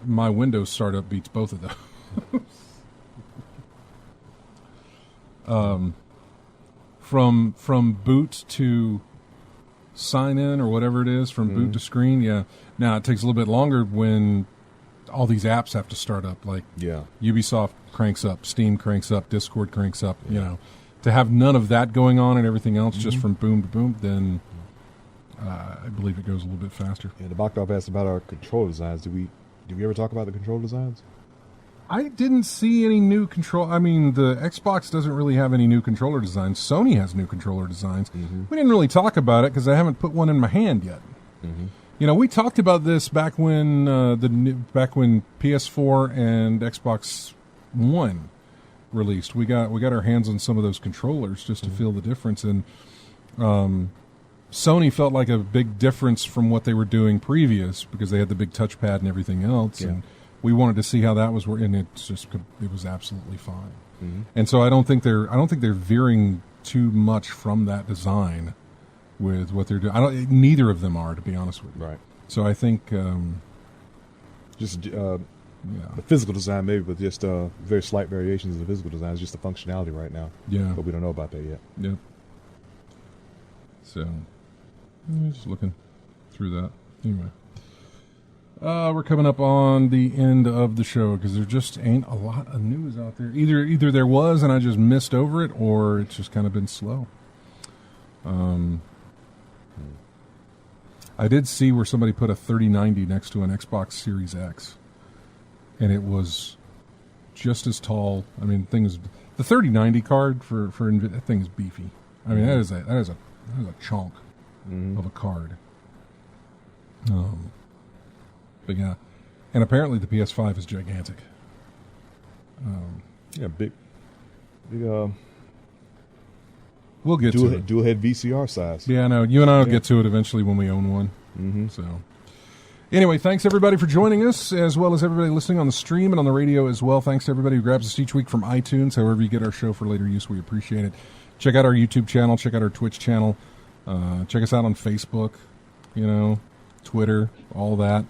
my Windows startup beats both of those. From boot to sign in or whatever it is, from boot to screen, yeah. Now it takes a little bit longer when all these apps have to start up. Like Ubisoft cranks up, Steam cranks up, Discord cranks up. You know, to have none of that going on and everything else just from boom to boom, then I believe it goes a little bit faster. Yeah, the Bachdog asked about our control designs. Did we ever talk about the control designs? I didn't see any new control. I mean, the Xbox doesn't really have any new controller designs. Sony has new controller designs. We didn't really talk about it because I haven't put one in my hand yet. You know, we talked about this back when back when PS4 and Xbox One released. We got our hands on some of those controllers just to feel the difference. And Sony felt like a big difference from what they were doing previous because they had the big touchpad and everything else. And we wanted to see how that was working, and it was absolutely fine. And so I don't think they're veering too much from that design with what they're doing. Neither of them are, to be honest with you. Right. So I think the physical design maybe, but just very slight variations of the physical design is just the functionality right now. Yeah. But we don't know about that yet. Yep. So just looking through that. Anyway. We're coming up on the end of the show because there just ain't a lot of news out there. Either there was and I just missed over it, or it's just kind of been slow. I did see where somebody put a 3090 next to an Xbox Series X, and it was just as tall. I mean, the 3090 card for that thing is beefy. I mean, that is a chunk of a card. But yeah, and apparently the PS5 is gigantic. Big. We'll get to it. Dual head VCR size. Yeah, I know. You and I will get to it eventually when we own one. So, anyway, thanks everybody for joining us, as well as everybody listening on the stream and on the radio as well. Thanks to everybody who grabs us each week from iTunes. However you get our show for later use, we appreciate it. Check out our YouTube channel. Check out our Twitch channel. Check us out on Facebook. Twitter, all that. I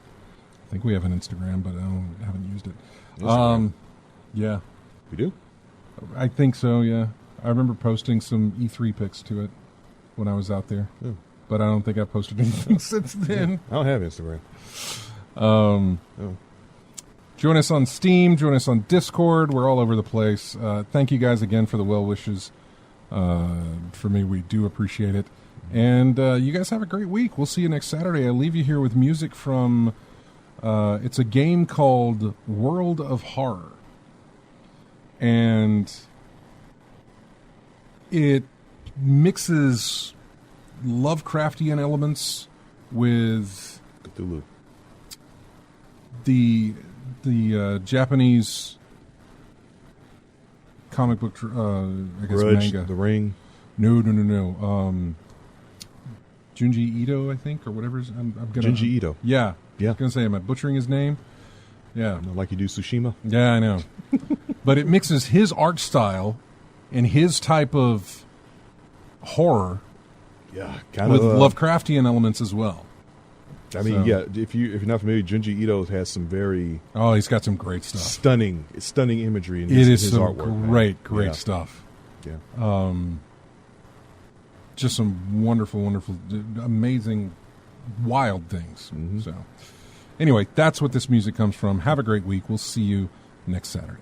think we have an Instagram, but I haven't used it. Yeah. We do? I think so, yeah. I remember posting some E3 pics to it when I was out there. But I don't think I've posted anything since then. I don't have Instagram. Join us on Steam. Join us on Discord. We're all over the place. Thank you guys again for the well wishes. For me, we do appreciate it. And you guys have a great week. We'll see you next Saturday. I'll leave you here with music from... it's a game called World of Horror. And it mixes Lovecraftian elements with Cthulhu. the Japanese comic book, I guess Grudge, manga. The Ring. No. Junji Ito, I think, or whatever. I'm gonna. Junji Ito. Yeah. Yeah. I was gonna say, am I butchering his name? Yeah. Like you do Tsushima. Yeah, I know. But it mixes his art style and his type of horror Yeah, kind with of Lovecraftian elements as well. I mean, yeah. If you're not familiar, Junji Ito has some very Oh, he's got some great stuff. stunning imagery in It his, is his some artwork. great Yeah. stuff. Yeah. Just some wonderful, amazing, wild things. Mm-hmm. So, anyway, that's what this music comes from. Have a great week. We'll see you next Saturday.